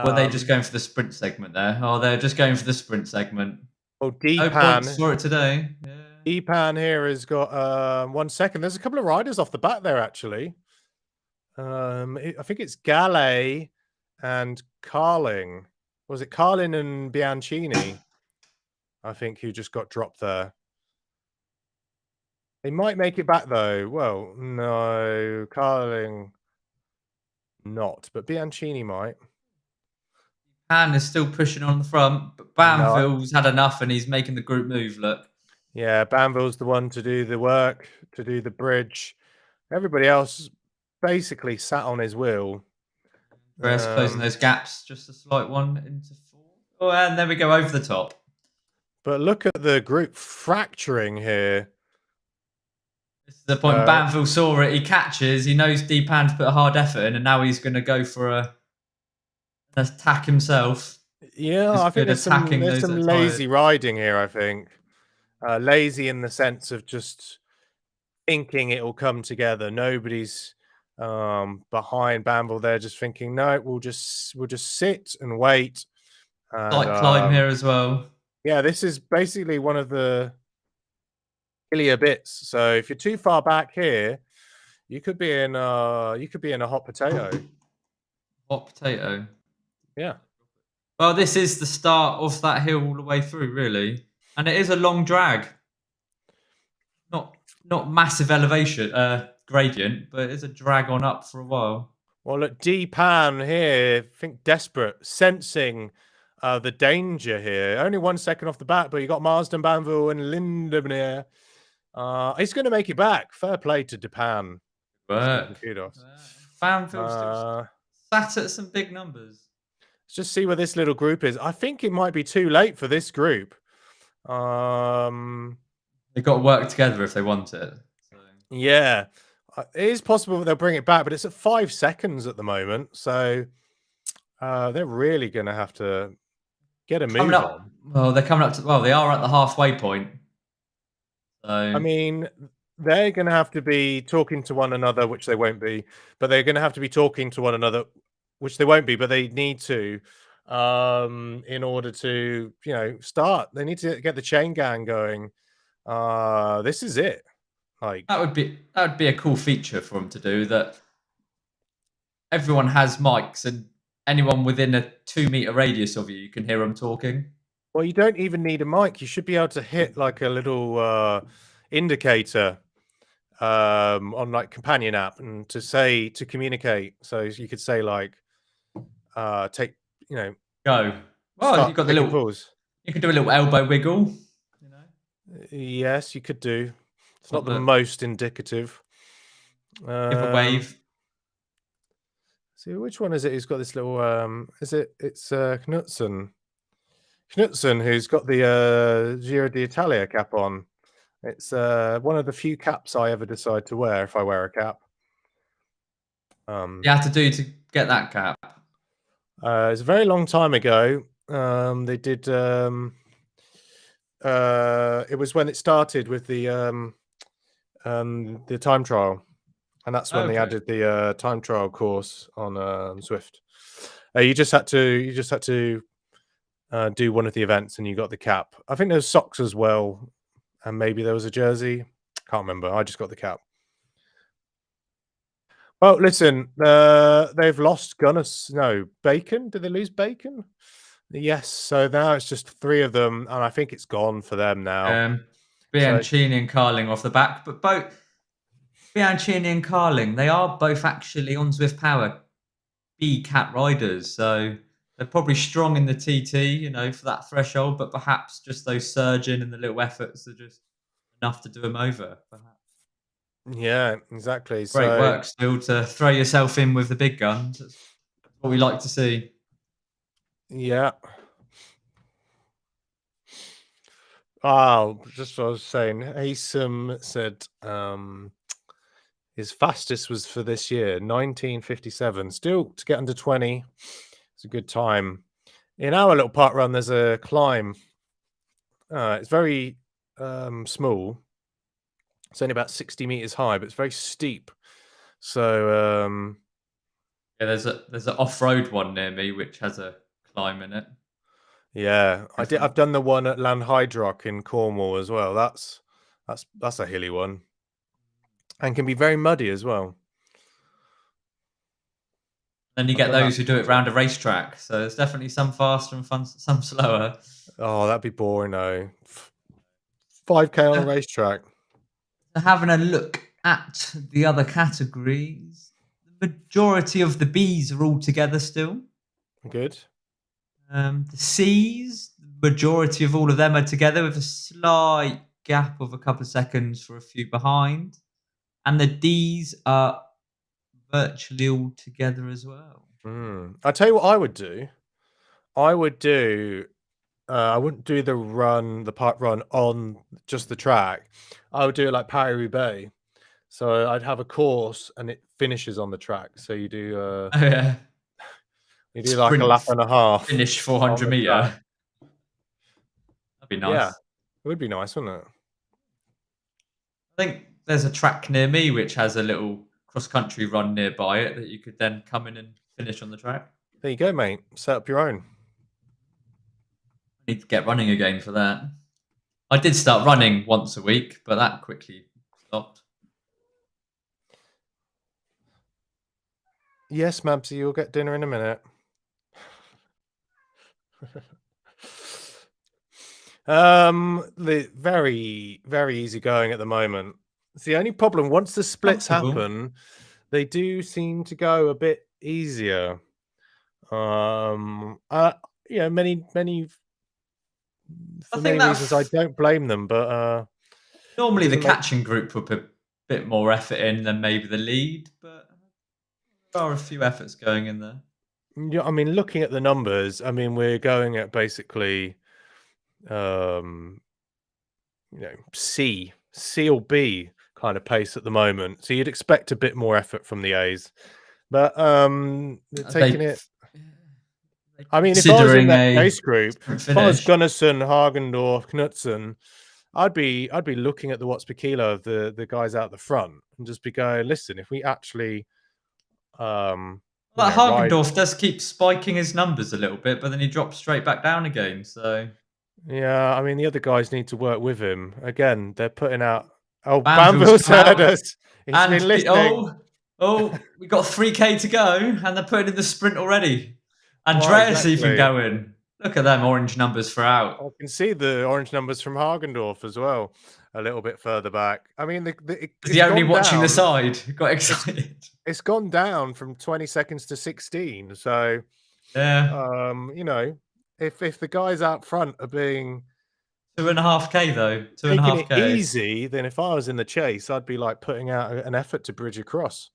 Were they just going for the sprint segment there? Oh, they're just going for the sprint segment. Well, No points for it today. Yeah. D-Pan here has got 1 second. There's a couple of riders off the bat there, actually. I think it's Galle and Carling. Was it Carlin and Bianchini? I think who just got dropped there. They might make it back though. Well, no, Carling not, but Bianchini might. Han is still pushing on the front, but Banville's had enough and he's making the group move. Look. Yeah, Banville's the one to do the work, to do the bridge. Everybody else basically sat on his wheel. Andreas closing those gaps, just a slight one into 4. Oh, and there we go, over the top. But look at the group fracturing here. This is the point. Banville saw it. He catches. He knows Deepan's put a hard effort in, and now he's going to go for an attack himself. Yeah, I think there's some lazy riding here, I think. Lazy in the sense of just thinking it will come together. Nobody's behind Banville there, just thinking, no, we'll just sit and wait. Slight climb here as well. Yeah, this is basically one of the hillier bits. So if you're too far back here, you could be in a hot potato. Hot potato. Yeah. Well, this is the start of that hill all the way through, really, and it is a long drag. Not massive elevation gradient, but it's a drag on up for a while. Well, look, D-Pan here, I think desperate, sensing the danger here. Only 1 second off the bat, but you got Marsden, Banville, and Lindenmeer. He's going to make it back. Fair play to Japan. Banville still sat at some big numbers. Let's just see where this little group is. I think it might be too late for this group. They've got to work together if they want it. So. Yeah. It is possible that they'll bring it back, but it's at 5 seconds at the moment. So they're really going to have to get a move on. Well, they're coming up to... Well, they are at the halfway point. So I mean, they're going to have to be talking to one another, which they won't be, but they're going to have to be talking to one another, which they won't be, but they need to, in order to, start. They need to get the chain gang going. This is it. Like, That would be a cool feature for them to do. That everyone has mics, and anyone within a 2 meter radius of you can hear them talking. well, you don't even need a mic. You should be able to hit like a little indicator on like companion app and to communicate. So you could say like, take, Go. Well, start you've got the taking little. pulls. You can do a little elbow wiggle. Yes, you could do. It's Or not the most indicative. give a wave. See, which one is it who's got this little it's Knutson. Knutson, who's got the Giro d'Italia cap on. It's one of the few caps I ever decide to wear if I wear a cap. You have to do to get that cap. It's a very long time ago. They did. It was when it started with the time trial, and that's when they added the time trial course on Swift. You just had to do one of the events, and you got the cap. I think there's socks as well, and maybe there was a jersey. Can't remember. I just got the cap. Well, listen, they've lost Bacon. Did they lose Bacon? Yes. So now it's just 3 of them, and I think it's gone for them now. Bianchini and Carling off the back, but both Bianchini and Carling, they are both actually on Zwift Power B cat riders, so they're probably strong in the TT, for that threshold, but perhaps just those surging and the little efforts are just enough to do them over, perhaps. Yeah, exactly. Great work still to throw yourself in with the big guns. That's what we like to see. Yeah. Oh, just what I was saying. Asim said his fastest was for this year, 1957. Still to get under 20. It's a good time. In our little park run, there's a climb. It's very small. It's only about 60 meters high, but it's very steep. So yeah, there's an off-road one near me which has a climb in it. Yeah, I've done the one at Lanhydrock in Cornwall as well. That's a hilly one, and can be very muddy as well. Then you get those who do it round a racetrack. So there's definitely some faster and some slower. Oh, that'd be boring though. 5K on a racetrack. Having a look at the other categories, the majority of the Bs are all together still. Good. The Cs, the majority of all of them are together with a slight gap of a couple of seconds for a few behind. And the Ds are virtually all together as well. I'll tell you what I would do. I wouldn't do the park run on just the track. I would do it like Paris-Roubaix. So I'd have a course and it finishes on the track. So you do you do like a lap and a half. Finish 400 meter. That'd be nice. Yeah, it would be nice, wouldn't it? I think there's a track near me which has a little cross-country run nearby it that you could then come in and finish on the track. There you go, mate. Set up your own. I need to get running again for that. I did start running once a week, but that quickly stopped. Yes, Mabsy, you'll get dinner in a minute. The very, very easy going at the moment. It's the only problem. Once the splits happen, they do seem to go a bit easier. Many reasons I don't blame them, but normally the catching group would put a bit more effort in than maybe the lead, but there are a few efforts going in there. Yeah, I mean, looking at the numbers, I mean, we're going at basically C or B kind of pace at the moment. So you'd expect a bit more effort from the A's. But they're taking it. I mean, if I was in that race group, if I was Gunnarsson, Hagendorf, Knutson, I'd be looking at the watts per kilo of the guys out the front and just be going, listen, if we actually Like ride. Hagendorf does keep spiking his numbers a little bit, but then he drops straight back down again. So Yeah, I mean the other guys need to work with him. Again, they're putting out. Oh, Banville's Banville's come heard out us. He's been listening. we got 3K to go, and they're putting in the sprint already. Well, Andreas even exactly. going. Look at them orange numbers for out. I can see the orange numbers from Hagendorf as well, a little bit further back. I mean, Is he it's only gone watching the down. side? Got It's excited. it's gone down from 20 seconds to 16. So, Yeah. if the guys out front are being 2.5K though. taking it 2.5K. easy, then if I was in the chase, I'd be like putting out an effort to bridge across.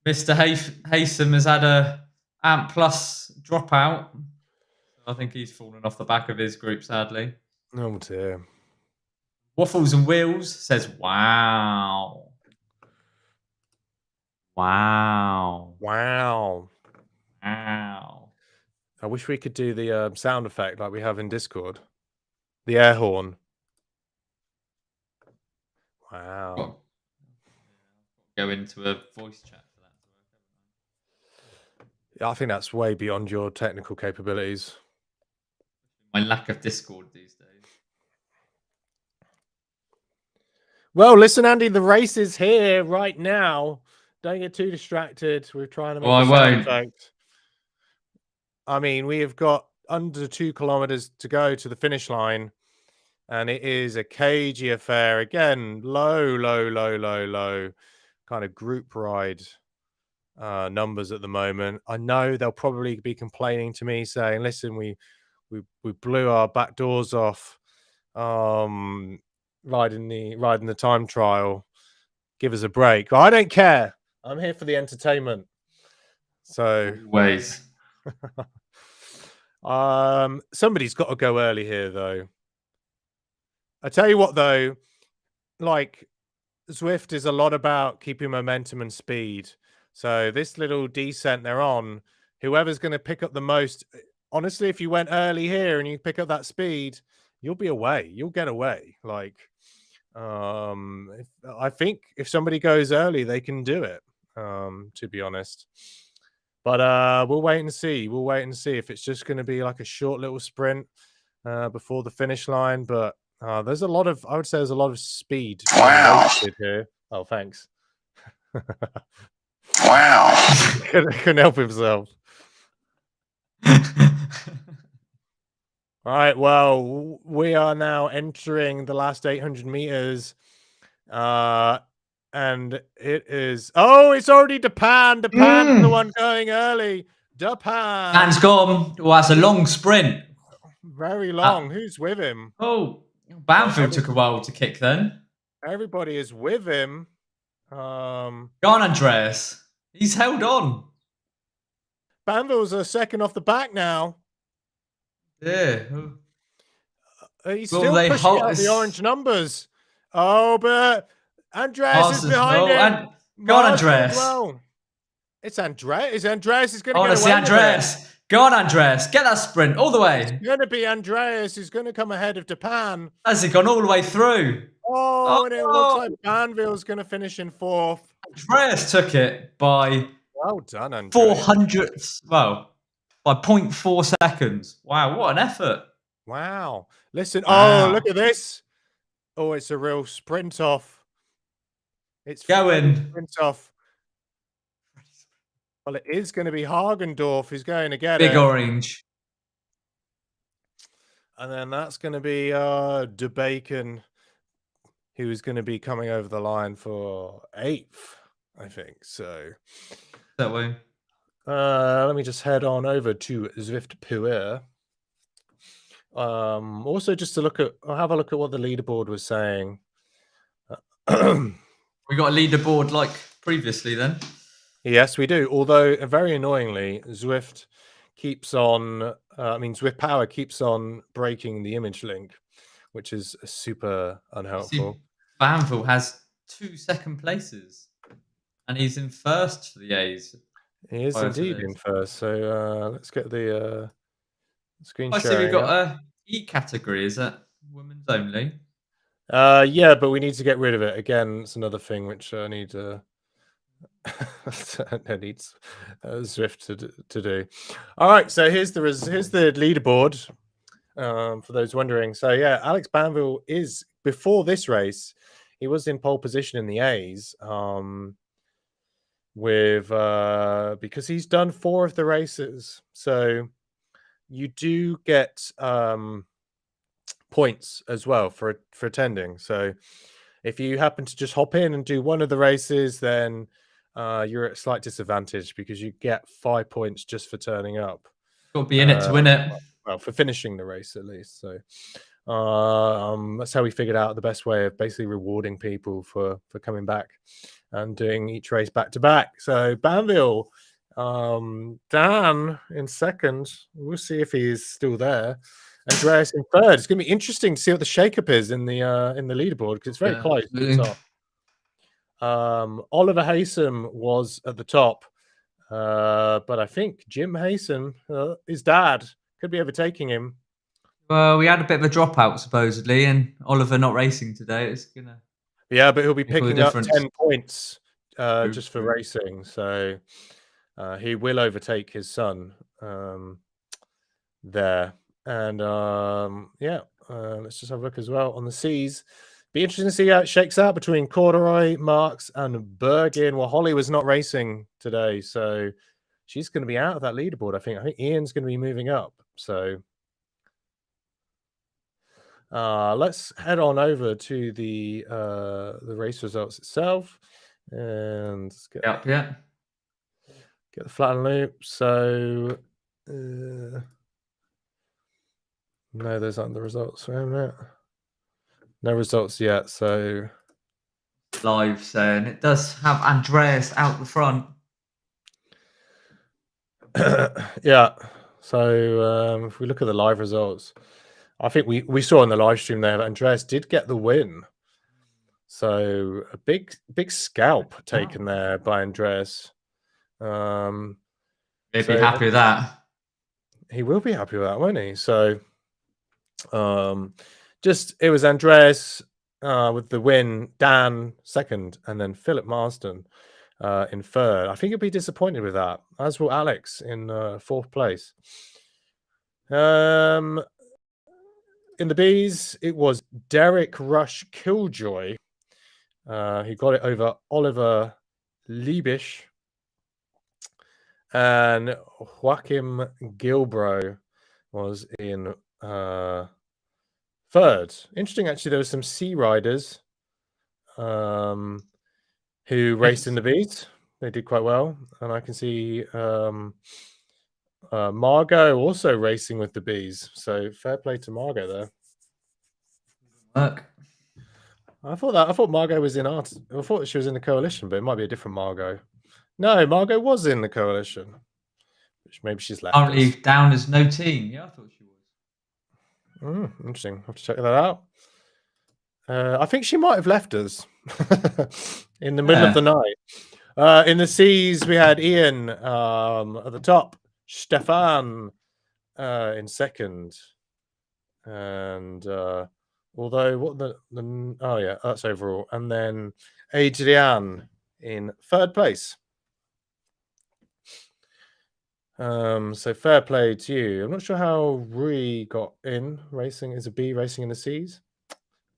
Mr. Haysom has had a Amp Plus dropout. I think he's fallen off the back of his group, sadly. Oh dear. Waffles and Wheels says, wow. Wow. Wow. Wow. I wish we could do the sound effect like we have in Discord. The air horn. Wow. Go into a voice chat for that to work. I think that's way beyond your technical capabilities. My lack of Discord these days. Well, listen, Andy, the race is here right now. Don't get too distracted. We're trying to make a sound effect. I mean, we have got under 2 kilometers to go to the finish line, and it is a cagey affair. Again, low kind of group ride numbers at the moment. I know they'll probably be complaining to me saying, listen, we blew our back doors off riding the time trial. Give us a break. Well, I don't care. I'm here for the entertainment. So always. Somebody's got to go early here, though. I tell you what, though, like Zwift is a lot about keeping momentum and speed. So this little descent they're on, whoever's going to pick up the most, honestly, if you went early here and you pick up that speed, you'll be away. You'll get away. Like, I think if somebody goes early, they can do it. To be honest, but we'll wait and see. We'll wait and see if it's just going to be like a short little sprint before the finish line. But there's a lot of, I would say, there's a lot of speed. Wow. Here. Oh, thanks. Wow. Couldn't help himself. All right. Well, we are now entering the last 800 meters. And it is, it's already Depan. Depan's the one going early. Depan. Man's gone. Well, that's a long sprint. Very long. Who's with him? Oh, Banfield took a while to kick then. Everybody is with him. Go on, Andreas. He's held on. Banville's a second off the back now. Yeah. He's still pushing out the orange numbers. Oh, but Andreas is behind him. Go on, Andreas. Well. It's Andreas. Andreas is going to get away. I want to see Andreas. Go on, Andreas. Get that sprint all the way. It's going to be Andreas who's going to come ahead of Depan. Has he gone all the way through? And it looks like Banville's going to finish in 4th. Andreas took it by well done, Andreas. 400. Well, by 0.4 seconds. Wow, what an effort. Wow. Listen. Wow. Oh, look at this. Oh, it's a real sprint off. It's going. Sprint off. Well, it is going to be Hagendorf who's going to get Big orange. And then that's going to be De Bacon, who is going to be coming over the line for 8th, I think. So that way. Let me just head on over to Zwift Puer. Also, just to have a look at what the leaderboard was saying. We got a leaderboard like previously then. Yes, we do. Although, very annoyingly, Zwift keeps on, Zwift Power keeps on breaking the image link, which is super unhelpful. Banville has 2 second places, and he's in 1st for the A's. He is indeed in 1st. So let's get the screen sharing. I see we've got a E category. Is that women's only? Yeah, but we need to get rid of it. Again, it's another thing which I need needs Zwift to do. All right, so here's the leaderboard. For those wondering, so yeah, Alex Banville is before this race. He was in pole position in the A's. With because he's done 4 of the races, so you do get points as well for attending. So if you happen to just hop in and do one of the races, then you're at a slight disadvantage because you get 5 points just for turning up. Got to be in it to win it. Well, for finishing the race at least. So that's how we figured out the best way of basically rewarding people for coming back and doing each race back to back. So Banville, Dan in second. We'll see if he's still there. Andreas in third. It's going to be interesting to see what the shakeup is in the leaderboard because it's very close to the top. Oliver Haysom was at the top, but I think Jim Haysom, his dad, could be overtaking him. Well, we had a bit of a dropout supposedly, and Oliver not racing today. It's gonna. Yeah, but he'll be picking up 10 points just for racing, so he will overtake his son there. And let's just have a look as well on the C's. Be interesting to see how it shakes out between Corduroy, Marks, and Bergin. Well, Holly was not racing today, so she's going to be out of that leaderboard. I think Ian's going to be moving up. So let's head on over to the race results itself, and let's get get the flat and loop. So no, those aren't the results. No results yet. So live saying it does have Andreas out the front. Yeah. So if we look at the live results, I think we saw in the live stream there that Andreas did get the win. So a big scalp taken there by Andreas. He'll be happy with that. He will be happy with that, won't he? So it was Andreas with the win, Dan second, and then Philip Marsden in third. I think he'll be disappointed with that, as will Alex in fourth place. In the Bs, it was Derek Rush Killjoy. He got it over Oliver Liebisch. And Joachim Gilbro was in third. Interesting, actually, there were some C riders who raced in the Bs. They did quite well. And I can see Margot also racing with the Bs. So fair play to Margot there. Look. I thought Margot was in art. I thought she was in the coalition, but it might be a different Margot. No, Margot was in the coalition. Which maybe she's left. Currently down as no team. Yeah, I thought she was. Interesting. I'll have to check that out. I think she might have left us in the middle of the night. In the C's, we had Ian at the top, Stefan in second, and although that's overall, and then Adrian in third place. So fair play to you. I'm not sure how Rui got in racing as a B racing in the C's.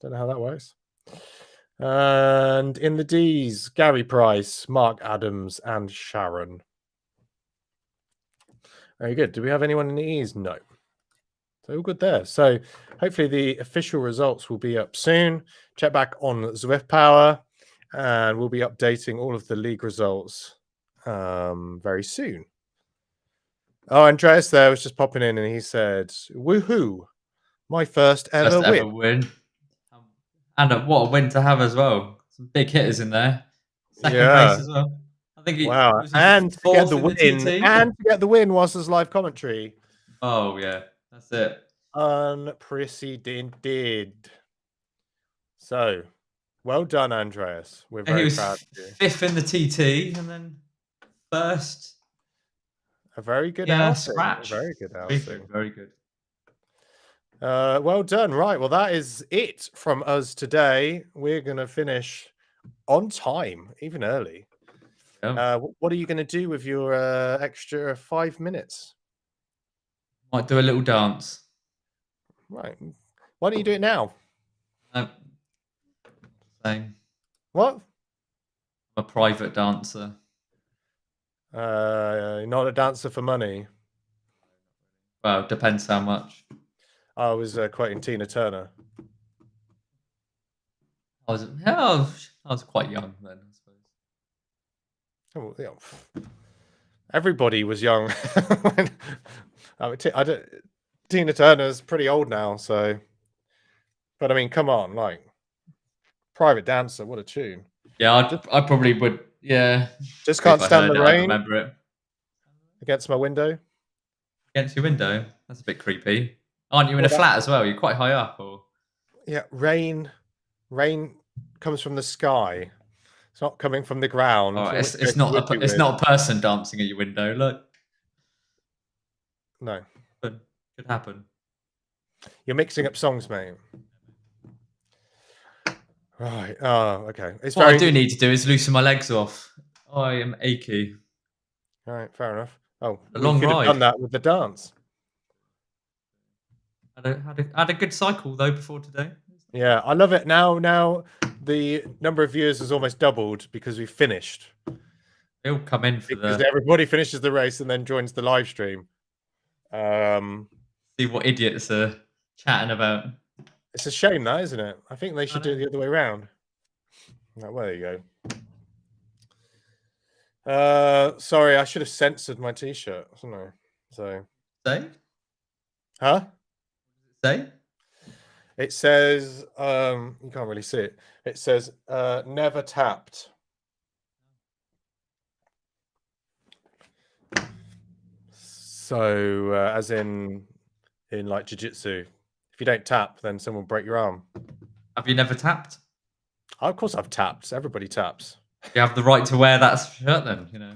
Don't know how that works. And in the D's, Gary Price, Mark Adams, and Sharon. Very good. Do we have anyone in the E's? No. So all good there. So hopefully the official results will be up soon. Check back on Zwift Power, and we'll be updating all of the league results very soon. Oh, Andreas there was just popping in and he said, woohoo, my first ever win. And what a win to have as well. Some big hitters in there. Second race as well. I think and to get the win whilst there's live commentary. Oh yeah, that's it. Unprecedented. So well done, Andreas. We're very proud of you. Fifth in the TT and then first. A very good outing. Scratch. Very good outing. Very good. Well done. Right. Well, that is it from us today. We're going to finish on time, even early. Yeah. What are you going to do with your extra 5 minutes? Might do a little dance. Right. Why don't you do it now? No, same. What? I'm a private dancer. Not a dancer for money. Well, depends how much. I was quoting Tina Turner. I was quite young then, I suppose. Oh, yeah. Everybody was young. I mean, Tina Turner's pretty old now, so. But I mean, come on, like, private dancer, what a tune! Yeah, I probably would. Yeah, Just if can't I stand heard the it, I'd rain remember it. against my window. Against your window. That's a bit creepy. Aren't you in a Well, that, flat as well? You're quite high up, or yeah, rain comes from the sky. It's not coming from the ground. oh, In which it's case it would be it's weird. not a person dancing at your window. Look, No, could happen. you're mixing up songs, mate. Right. Oh, okay. It's What I very do need to do is loosen my legs off. I am achy. all right. Fair enough. Oh, A we long could have done ride. that with the dance. Had a good cycle though before today. Yeah, I love it. Now the number of viewers has almost doubled because we finished. They all come in for Because the everybody finishes the race and then joins the live stream. see what idiots are chatting about. It's a shame that, isn't it? I think they should do it know. the other way around. Oh, well, there you go. Sorry, I should have censored my t-shirt, shouldn't I? So, Say? huh? Say? It says, you can't really see it. It says, never tapped. So, as in like jiu-jitsu, if you don't tap, then someone will break your arm. Have you never tapped? Of course I've tapped. Everybody taps. You have the right to wear that shirt then, you know.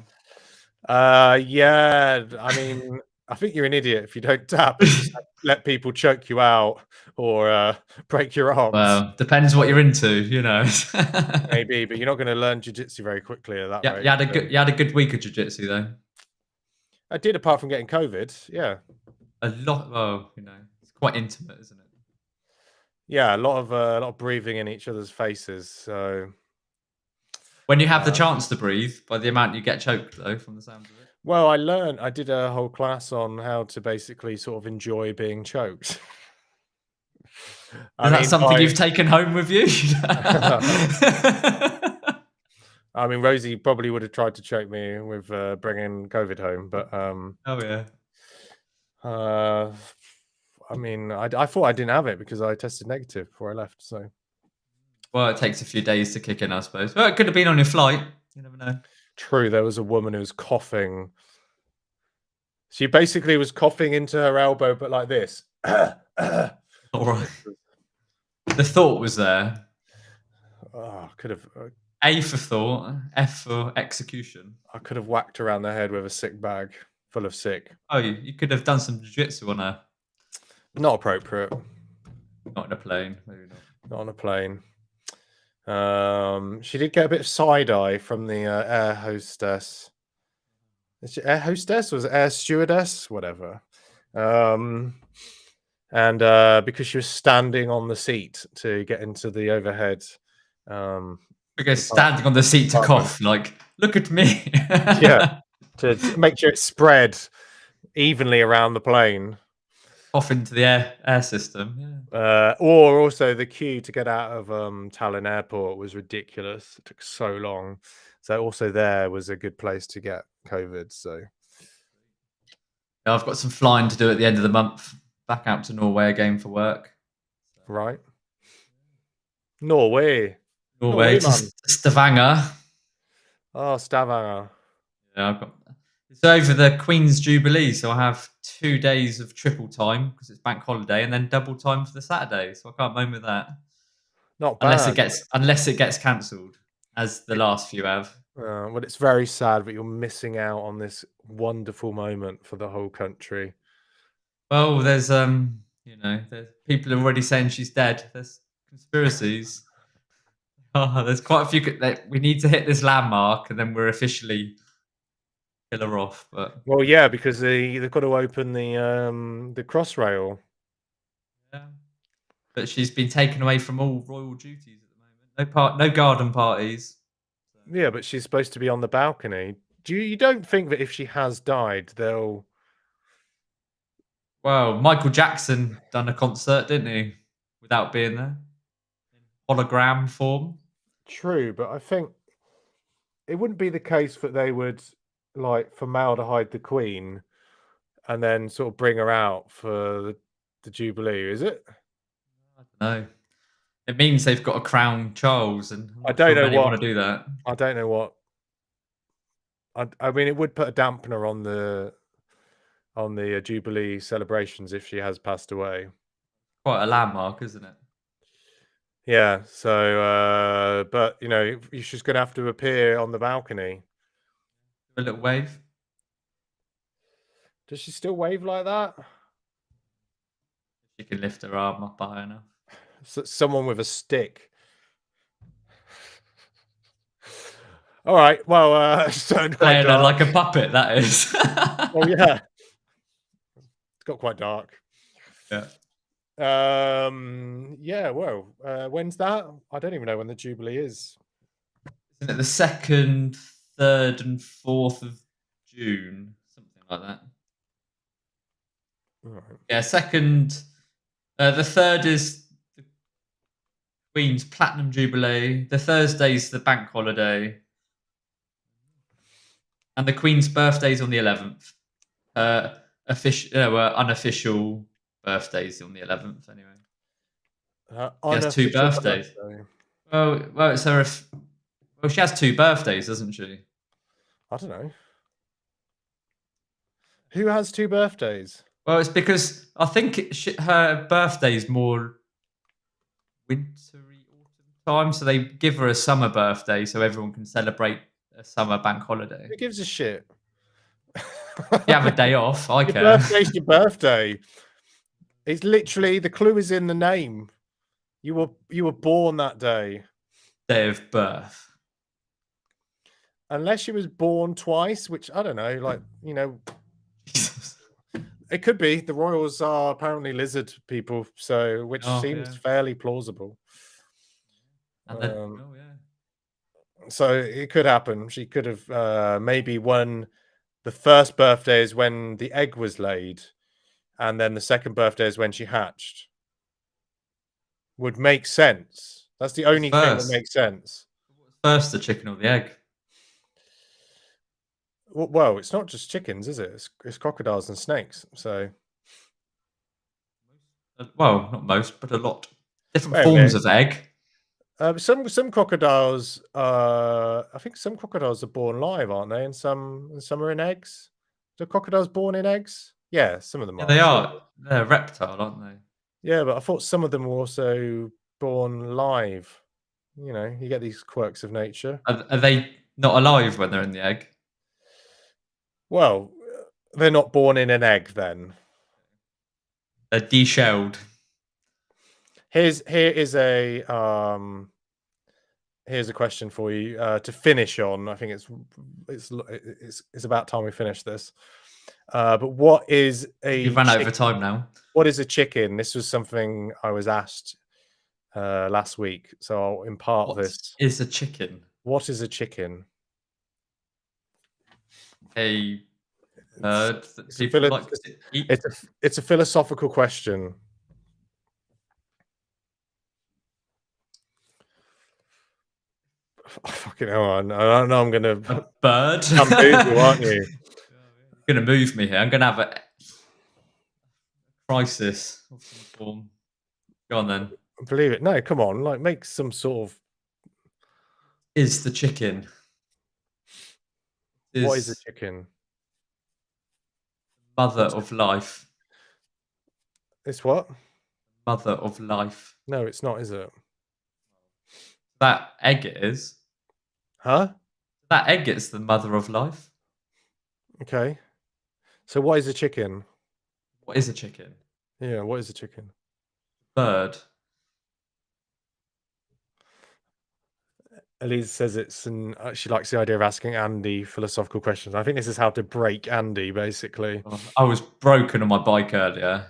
Yeah. I mean, I think you're an idiot if you don't tap and just let people choke you out or break your arms. Well, depends what you're into, you know. Maybe, but you're not going to learn jiu-jitsu very quickly at that Yeah, rate. you had a good week of jiu-jitsu though. I did, apart from getting COVID. Yeah. A lot. Oh, you know, it's quite intimate, isn't it? Yeah, a lot of breathing in each other's faces. So When you have the chance to breathe, by the amount you get choked though, from the sounds of it. well, I did a whole class on how to basically sort of enjoy being choked. Is that something you've taken home with you? I mean, Rosie probably would have tried to choke me with bringing COVID home, but oh yeah. I mean, I thought I didn't have it because I tested negative before I left. So, Well, it takes a few days to kick in, I suppose. Well, it could have been on your flight. You never know. true, there was a woman who was coughing. She basically was coughing into her elbow, but like this. All right. The thought was there. Oh, could have. A for thought, F for execution. I could have whacked her around the head with a sick bag full of sick. Oh, you could have done some jiu-jitsu on her. Not appropriate. Not in a plane, maybe not. Not on a plane. She did get a bit of side eye from the air hostess. Is she air hostess? Was it air stewardess? Whatever. And because she was standing on the seat to get into the overhead. Because standing on the seat to cough, like, look at me. Yeah, to make sure it's spread evenly around the plane. Off into the air system. Yeah. Or also the queue to get out of Tallinn Airport was ridiculous. It took so long. So also there was a good place to get COVID. So Yeah, I've got some flying to do at the end of the month. Back out to Norway again for work. right, Norway to Stavanger. Oh, Stavanger. Yeah, it's over the Queen's Jubilee, so I have 2 days of triple time because it's bank holiday, and then double time for the Saturday. So I can't moan with that. Not bad. Unless it gets cancelled, as the last few have. Well, it's very sad, but you're missing out on this wonderful moment for the whole country. Well, there's People are already saying she's dead. There's conspiracies. Oh, there's quite a few. We need to hit this landmark, and then we're officially kill her off. But Well, yeah, because they've got to open the crossrail. yeah, but she's been taken away from all royal duties at the moment. No garden parties. Yeah, but she's supposed to be on the balcony. You don't think that if she has died, they'll... Well, Michael Jackson done a concert, didn't he? Without being there, in hologram form. True, but I think it wouldn't be the case that they would like formaldehyde the Queen and then sort of bring her out for the Jubilee, is it? I don't know. It means they've got to crown Charles, and I'm I not don't sure know many what. want to do that. I don't know what. I mean, it would put a dampener on the Jubilee celebrations if she has passed away. Quite a landmark, isn't it? Yeah. So, but she's going to have to appear on the balcony. A little wave. Does she still wave like that? She can lift her arm up high enough. Someone with a stick. All right. Well, it's turned quite Playing her dark. like a puppet, that is. Oh yeah. It's got quite dark. Yeah. Yeah. Well, when's that? I don't even know when the Jubilee is. Isn't it the 2nd, 3rd, and 4th of June? Something like that. All right. Yeah, 2nd. The 3rd is the Queen's Platinum Jubilee. The Thursday's the bank holiday. And the Queen's birthday's on the 11th. Unofficial birthdays on the 11th, anyway. She has 2 birthdays. Birthday. Well, it's her. Well, she has 2 birthdays, doesn't she? I don't know. Who has 2 birthdays? Well, it's because I think her birthday's more wintry autumn time, so they give her a summer birthday so everyone can celebrate a summer bank holiday. Who gives a shit? You have a day off. I Your care. birthday's your birthday. It's literally, the clue is in the name. You were born that day. Day of birth. Unless she was born twice, which I don't know, like, it could be. The royals are apparently lizard people, so which seems fairly plausible. And then, yeah. So it could happen. She could have maybe won. The first birthday is when the egg was laid, and then the second birthday is when she hatched. Would make sense. That's the only thing that makes sense. First, the chicken or the egg? Well, it's not just chickens, is it? It's crocodiles and snakes. So, well, not most, but a lot. Different forms of egg. Some crocodiles, I think some crocodiles are born live, aren't they? And some are in eggs. Are crocodiles born in eggs? Yeah, some of them are. They are. They're a reptile, aren't they? Yeah, but I thought some of them were also born live. You get these quirks of nature. Are they not alive when they're in the egg? Well, they're not born in an egg then. They're deshelled. Here is a here's a question for you to finish on. I think it's about time we finish this. But what is a? You've run over time now. What is a chicken? This was something I was asked last week, so I'll impart this. What is a chicken? What is a chicken? A bird that people like to eat. It's a philosophical question. Oh, fucking hell, I know I'm gonna a bird. Bamboozle, aren't you? You're gonna move me here. I'm gonna have a crisis of some form. Go on then. Believe it. No, come on. Like, make some sort of. Is the chicken? What is a chicken? Mother of life. It's what? Mother of life. No, it's not, is it? That egg it is. Huh? That egg is the mother of life. Okay. So what is a chicken? What is a chicken? Yeah, what is a chicken? Bird. Elise says it's she likes the idea of asking Andy philosophical questions. I think this is how to break Andy, basically. Oh, I was broken on my bike earlier.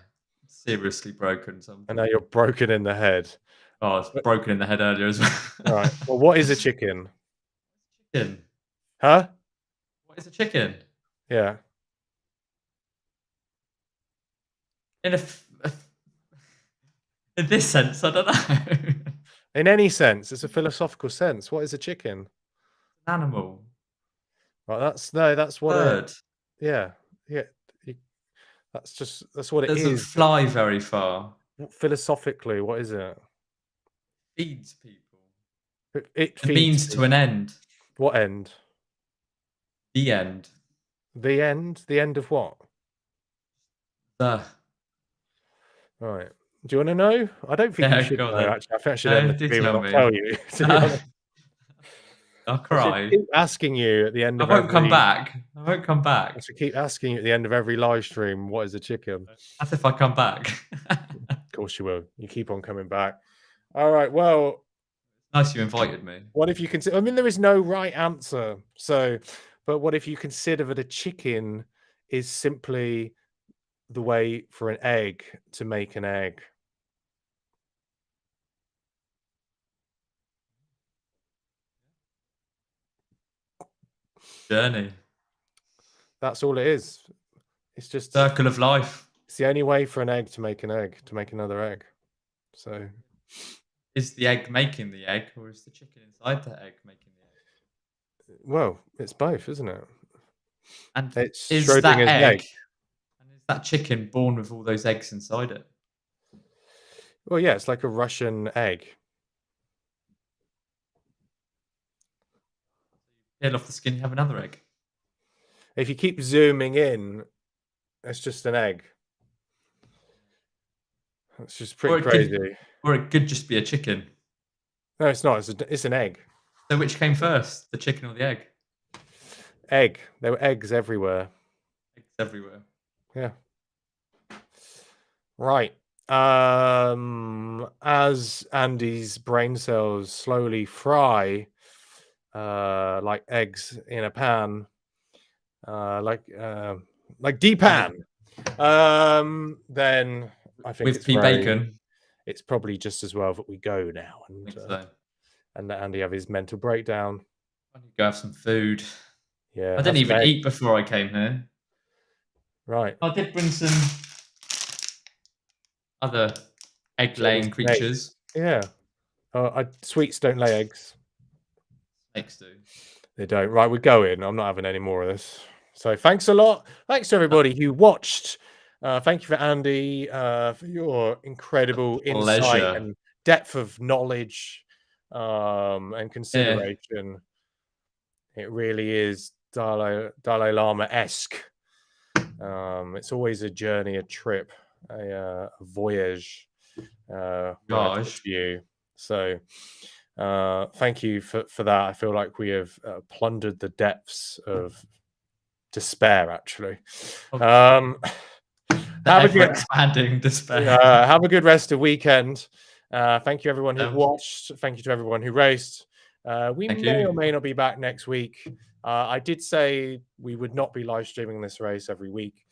Seriously broken. And now you're broken in the head. Oh, I was But- broken in the head earlier as well. Right. Well, what is a chicken? Chicken. Huh? What is a chicken? Yeah. In in this sense, I don't know. In any sense, it's a philosophical sense. What is a chicken? An animal. Right. That's what it. Bird. Yeah. Yeah. you- that's what it Doesn't is. fly very far. Philosophically, what is it? Feeds people. It A feeds means to an end. what end? The end. The end? The end of what? The. Right. Do you want to know? I don't think you Yeah, should go on know, then. actually. I think I should No, end the do stream and tell not me. tell you, to be honest. I'll I should cry. keep asking you at the end I of won't come every... back. I won't come I back. should keep asking you at the end of every live stream, what is a chicken? That's if I come back. Of course you will. You keep on coming back. All right, well, Nice you invited me. what if you consider... I mean, there is no right answer. So, but what if you consider that a chicken is simply the way for an egg to make an egg? Journey. That's all it is. It's just... Circle of life. It's the only way for an egg to make an egg, to make another egg. So... Is the egg making the egg, or is the chicken inside the egg making the egg? Well, it's both, isn't it? And It's is that Schrodinger's egg, egg. and is that chicken born with all those eggs inside it? Well, yeah, it's like a Russian egg. Peel off the skin, you have another egg. If you keep zooming in, it's just an egg. It's just pretty crazy. Or it could just be a chicken. No, it's not. It's an egg. So which came first, the chicken or the egg? Egg. There were eggs everywhere. Eggs everywhere. Yeah. Right. As Andy's brain cells slowly fry, like eggs in a pan, like depan, then I think With bacon. it's probably just as well that we go now I think so. and let Andy have his mental breakdown. I need to go have some food. Yeah, I didn't even eat before I came here. Right. I did bring some other egg-laying creatures. Yeah. Sweets don't lay eggs. Snakes do. They don't. Right, we're going. I'm not having any more of this. So thanks a lot. Thanks to everybody who watched. Thank you for Andy for your incredible insight and depth of knowledge and consideration. Yeah. It really is Dalai Lama-esque. It's always a journey, a trip, a voyage. When I talk to you. So thank you for that. I feel like we have plundered the depths of despair, actually. Have a good expanding despair. Have a good rest of weekend. Thank you everyone who watched. Thank you to everyone who raced. We may or may not be back next week. I did say we would not be live streaming this race every week,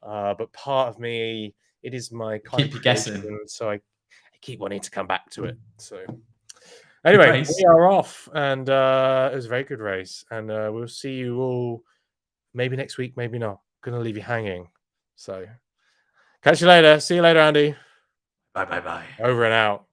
but part of me, it is my kind keep you guessing. So I keep wanting to come back to it. So anyway, we are off, and it was a very good race, and we'll see you all maybe next week, maybe not. Gonna leave you hanging. So catch you later. See you later, Andy. Bye. Over and out.